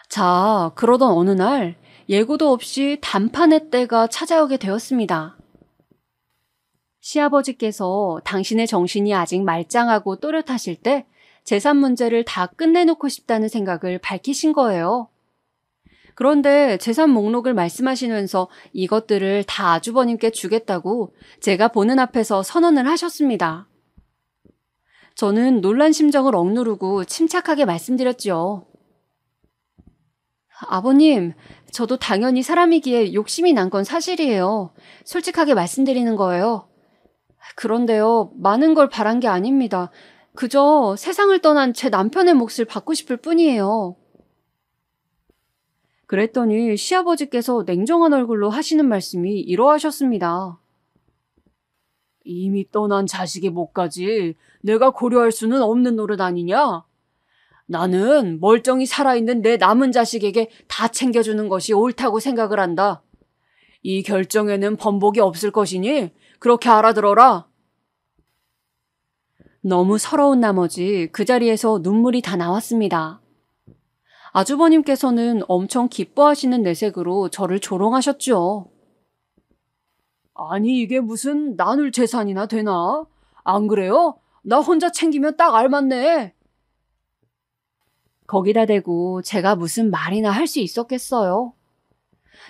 자, 그러던 어느 날 예고도 없이 단판의 때가 찾아오게 되었습니다. 시아버지께서 당신의 정신이 아직 말짱하고 또렷하실 때 재산 문제를 다 끝내놓고 싶다는 생각을 밝히신 거예요. 그런데 재산 목록을 말씀하시면서 이것들을 다 아주버님께 주겠다고 제가 보는 앞에서 선언을 하셨습니다. 저는 놀란 심정을 억누르고 침착하게 말씀드렸죠. 아버님, 저도 당연히 사람이기에 욕심이 난 건 사실이에요. 솔직하게 말씀드리는 거예요. 그런데요, 많은 걸 바란 게 아닙니다. 그저 세상을 떠난 제 남편의 몫을 받고 싶을 뿐이에요. 그랬더니 시아버지께서 냉정한 얼굴로 하시는 말씀이 이러하셨습니다. 이미 떠난 자식의 몫까지 내가 고려할 수는 없는 노릇 아니냐? 나는 멀쩡히 살아있는 내 남은 자식에게 다 챙겨주는 것이 옳다고 생각을 한다. 이 결정에는 번복이 없을 것이니 그렇게 알아들어라. 너무 서러운 나머지 그 자리에서 눈물이 다 나왔습니다. 아주버님께서는 엄청 기뻐하시는 내색으로 저를 조롱하셨죠. 아니 이게 무슨 나눌 재산이나 되나? 안 그래요? 나 혼자 챙기면 딱 알맞네. 거기다 대고 제가 무슨 말이나 할 수 있었겠어요.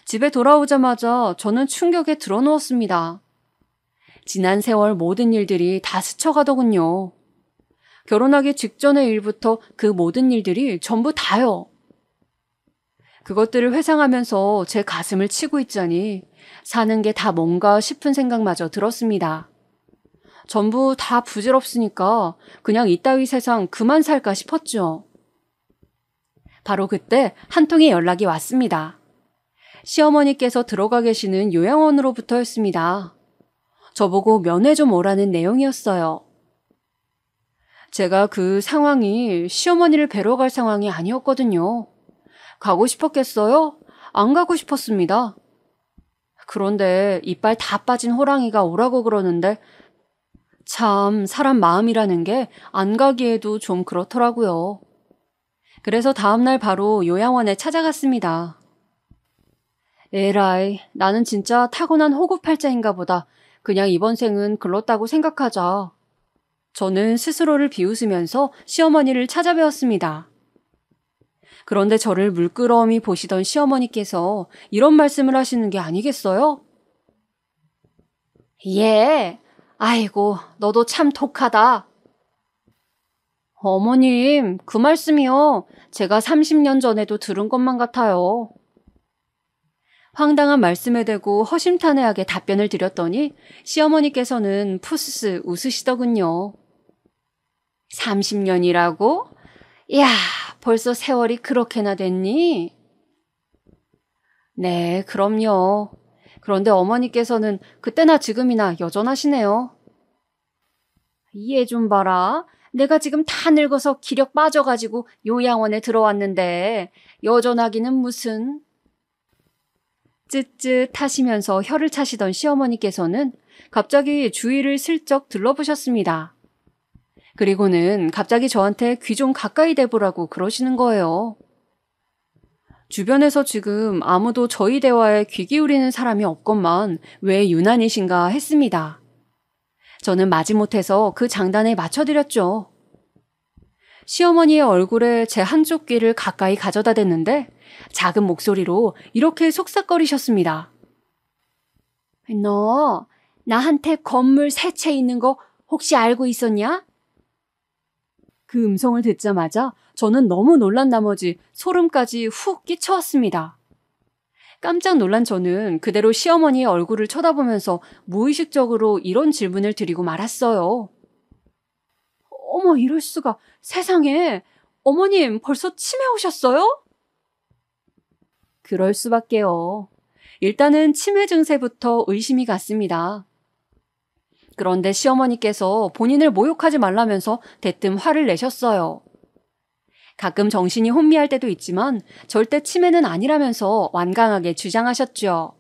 집에 돌아오자마자 저는 충격에 드러누웠습니다. 지난 세월 모든 일들이 다 스쳐가더군요. 결혼하기 직전의 일부터 그 모든 일들이 전부 다요. 그것들을 회상하면서 제 가슴을 치고 있자니 사는 게 다 뭔가 싶은 생각마저 들었습니다. 전부 다 부질없으니까 그냥 이따위 세상 그만 살까 싶었죠. 바로 그때 한 통의 연락이 왔습니다. 시어머니께서 들어가 계시는 요양원으로부터였습니다. 저보고 면회 좀 오라는 내용이었어요. 제가 그 상황이 시어머니를 뵈러 갈 상황이 아니었거든요. 가고 싶었겠어요? 안 가고 싶었습니다. 그런데 이빨 다 빠진 호랑이가 오라고 그러는데 참 사람 마음이라는 게 안 가기에도 좀 그렇더라고요. 그래서 다음날 바로 요양원에 찾아갔습니다. 에라이, 나는 진짜 타고난 호구팔자인가 보다. 그냥 이번 생은 글렀다고 생각하자. 저는 스스로를 비웃으면서 시어머니를 찾아뵈었습니다. 그런데 저를 물끄러미 보시던 시어머니께서 이런 말씀을 하시는 게 아니겠어요? 예, 아이고, 너도 참 독하다. 어머님, 그 말씀이요. 제가 30년 전에도 들은 것만 같아요. 황당한 말씀에 대고 허심탄회하게 답변을 드렸더니 시어머니께서는 푸스스 웃으시더군요. 30년이라고? 이야, 벌써 세월이 그렇게나 됐니? 네, 그럼요. 그런데 어머니께서는 그때나 지금이나 여전하시네요. 얘 좀 봐라. 내가 지금 다 늙어서 기력 빠져가지고 요양원에 들어왔는데 여전하기는 무슨. 쯧쯧 하시면서 혀를 차시던 시어머니께서는 갑자기 주위를 슬쩍 둘러보셨습니다. 그리고는 갑자기 저한테 귀 좀 가까이 대보라고 그러시는 거예요. 주변에서 지금 아무도 저희 대화에 귀 기울이는 사람이 없건만 왜 유난이신가 했습니다. 저는 마지못해서 그 장단에 맞춰드렸죠. 시어머니의 얼굴에 제 한쪽 귀를 가까이 가져다 댔는데 작은 목소리로 이렇게 속삭거리셨습니다. 너 나한테 건물 세 채 있는 거 혹시 알고 있었냐? 그 음성을 듣자마자 저는 너무 놀란 나머지 소름까지 훅 끼쳐왔습니다. 깜짝 놀란 저는 그대로 시어머니의 얼굴을 쳐다보면서 무의식적으로 이런 질문을 드리고 말았어요. 어머, 이럴 수가. 세상에. 어머님, 벌써 치매 오셨어요? 그럴 수밖에요. 일단은 치매 증세부터 의심이 갔습니다. 그런데 시어머니께서 본인을 모욕하지 말라면서 대뜸 화를 내셨어요. 가끔 정신이 혼미할 때도 있지만 절대 치매는 아니라면서 완강하게 주장하셨죠.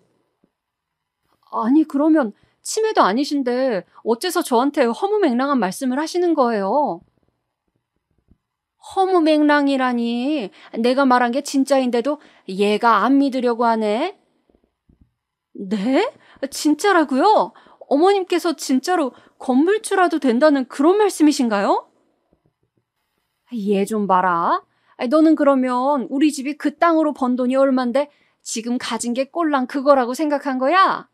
아니, 그러면 치매도 아니신데 어째서 저한테 허무맹랑한 말씀을 하시는 거예요? 허무맹랑이라니, 내가 말한 게 진짜인데도 얘가 안 믿으려고 하네? 네? 진짜라고요? 어머님께서 진짜로 건물주라도 된다는 그런 말씀이신가요? 얘 좀 봐라. 너는 그러면 우리 집이 그 땅으로 번 돈이 얼만데 지금 가진 게 꼴랑 그거라고 생각한 거야?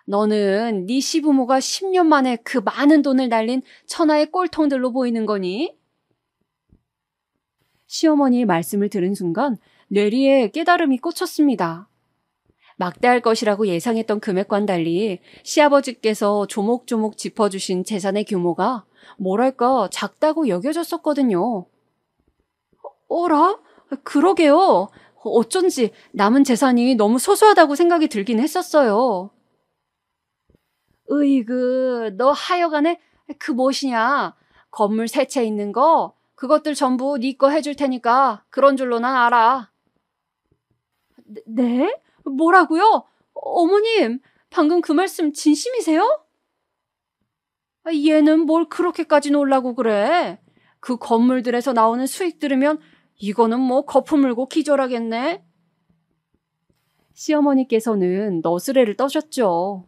너는 네 시부모가 10년 만에 그 많은 돈을 날린 천하의 꼴통들로 보이는 거니? 시어머니의 말씀을 들은 순간 뇌리에 깨달음이 꽂혔습니다. 막대할 것이라고 예상했던 금액과는 달리 시아버지께서 조목조목 짚어주신 재산의 규모가 뭐랄까 작다고 여겨졌었거든요. 어라? 그러게요. 어쩐지 남은 재산이 너무 소소하다고 생각이 들긴 했었어요. 으이그, 너 하여간에 그 무엇이냐? 건물 세 채 있는 거 그것들 전부 네 거 해줄 테니까 그런 줄로 난 알아. 네? 뭐라고요? 어머님, 방금 그 말씀 진심이세요? 얘는 뭘 그렇게까지 놀라고 그래? 그 건물들에서 나오는 수익 들으면 이거는 뭐 거품 물고 기절하겠네? 시어머니께서는 너스레를 떠셨죠.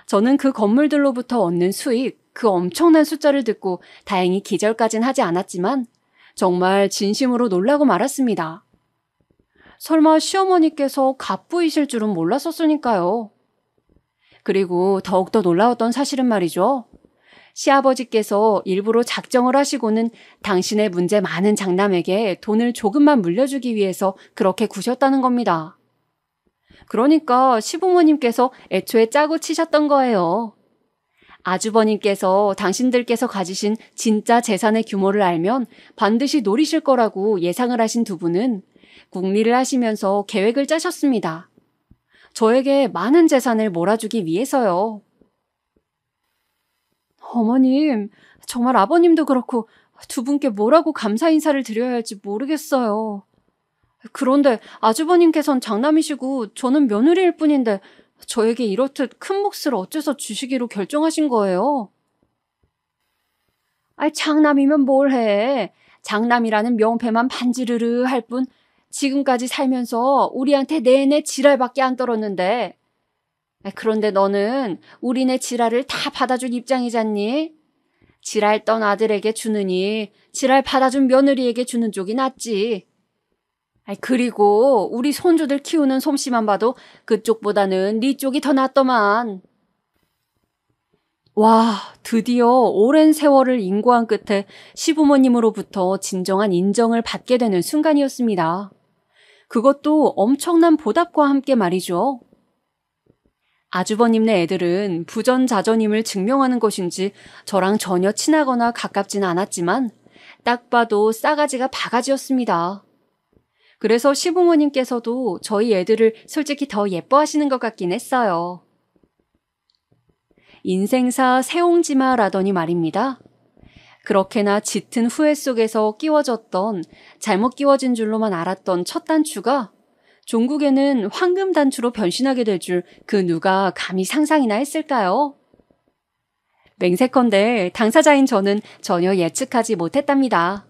저는 그 건물들로부터 얻는 수익, 그 엄청난 숫자를 듣고 다행히 기절까진 하지 않았지만 정말 진심으로 놀라고 말았습니다. 설마 시어머니께서 갑부이실 줄은 몰랐었으니까요. 그리고 더욱더 놀라웠던 사실은 말이죠. 시아버지께서 일부러 작정을 하시고는 당신의 문제 많은 장남에게 돈을 조금만 물려주기 위해서 그렇게 구셨다는 겁니다. 그러니까 시부모님께서 애초에 짜고 치셨던 거예요. 아주버님께서 당신들께서 가지신 진짜 재산의 규모를 알면 반드시 노리실 거라고 예상을 하신 두 분은 궁리를 하시면서 계획을 짜셨습니다. 저에게 많은 재산을 몰아주기 위해서요. 어머님, 정말 아버님도 그렇고 두 분께 뭐라고 감사 인사를 드려야 할지 모르겠어요. 그런데 아주버님께선 장남이시고 저는 며느리일 뿐인데 저에게 이렇듯 큰 몫을 어째서 주시기로 결정하신 거예요? 장남이면 뭘 해. 장남이라는 명패만 반지르르 할 뿐 지금까지 살면서 우리한테 내내 지랄밖에 안 떨었는데. 그런데 너는 우리네 지랄을 다 받아준 입장이잖니? 지랄 떤 아들에게 주느니 지랄 받아준 며느리에게 주는 쪽이 낫지. 그리고 우리 손주들 키우는 솜씨만 봐도 그쪽보다는 네 쪽이 더 낫더만. 와, 드디어 오랜 세월을 인고한 끝에 시부모님으로부터 진정한 인정을 받게 되는 순간이었습니다. 그것도 엄청난 보답과 함께 말이죠. 아주버님네 애들은 부전자전임을 증명하는 것인지 저랑 전혀 친하거나 가깝진 않았지만 딱 봐도 싸가지가 바가지였습니다. 그래서 시부모님께서도 저희 애들을 솔직히 더 예뻐하시는 것 같긴 했어요. 인생사 세옹지마라더니 말입니다. 그렇게나 짙은 후회 속에서 끼워졌던, 잘못 끼워진 줄로만 알았던 첫 단추가 종국에는 황금 단추로 변신하게 될 줄 그 누가 감히 상상이나 했을까요? 맹세컨대 당사자인 저는 전혀 예측하지 못했답니다.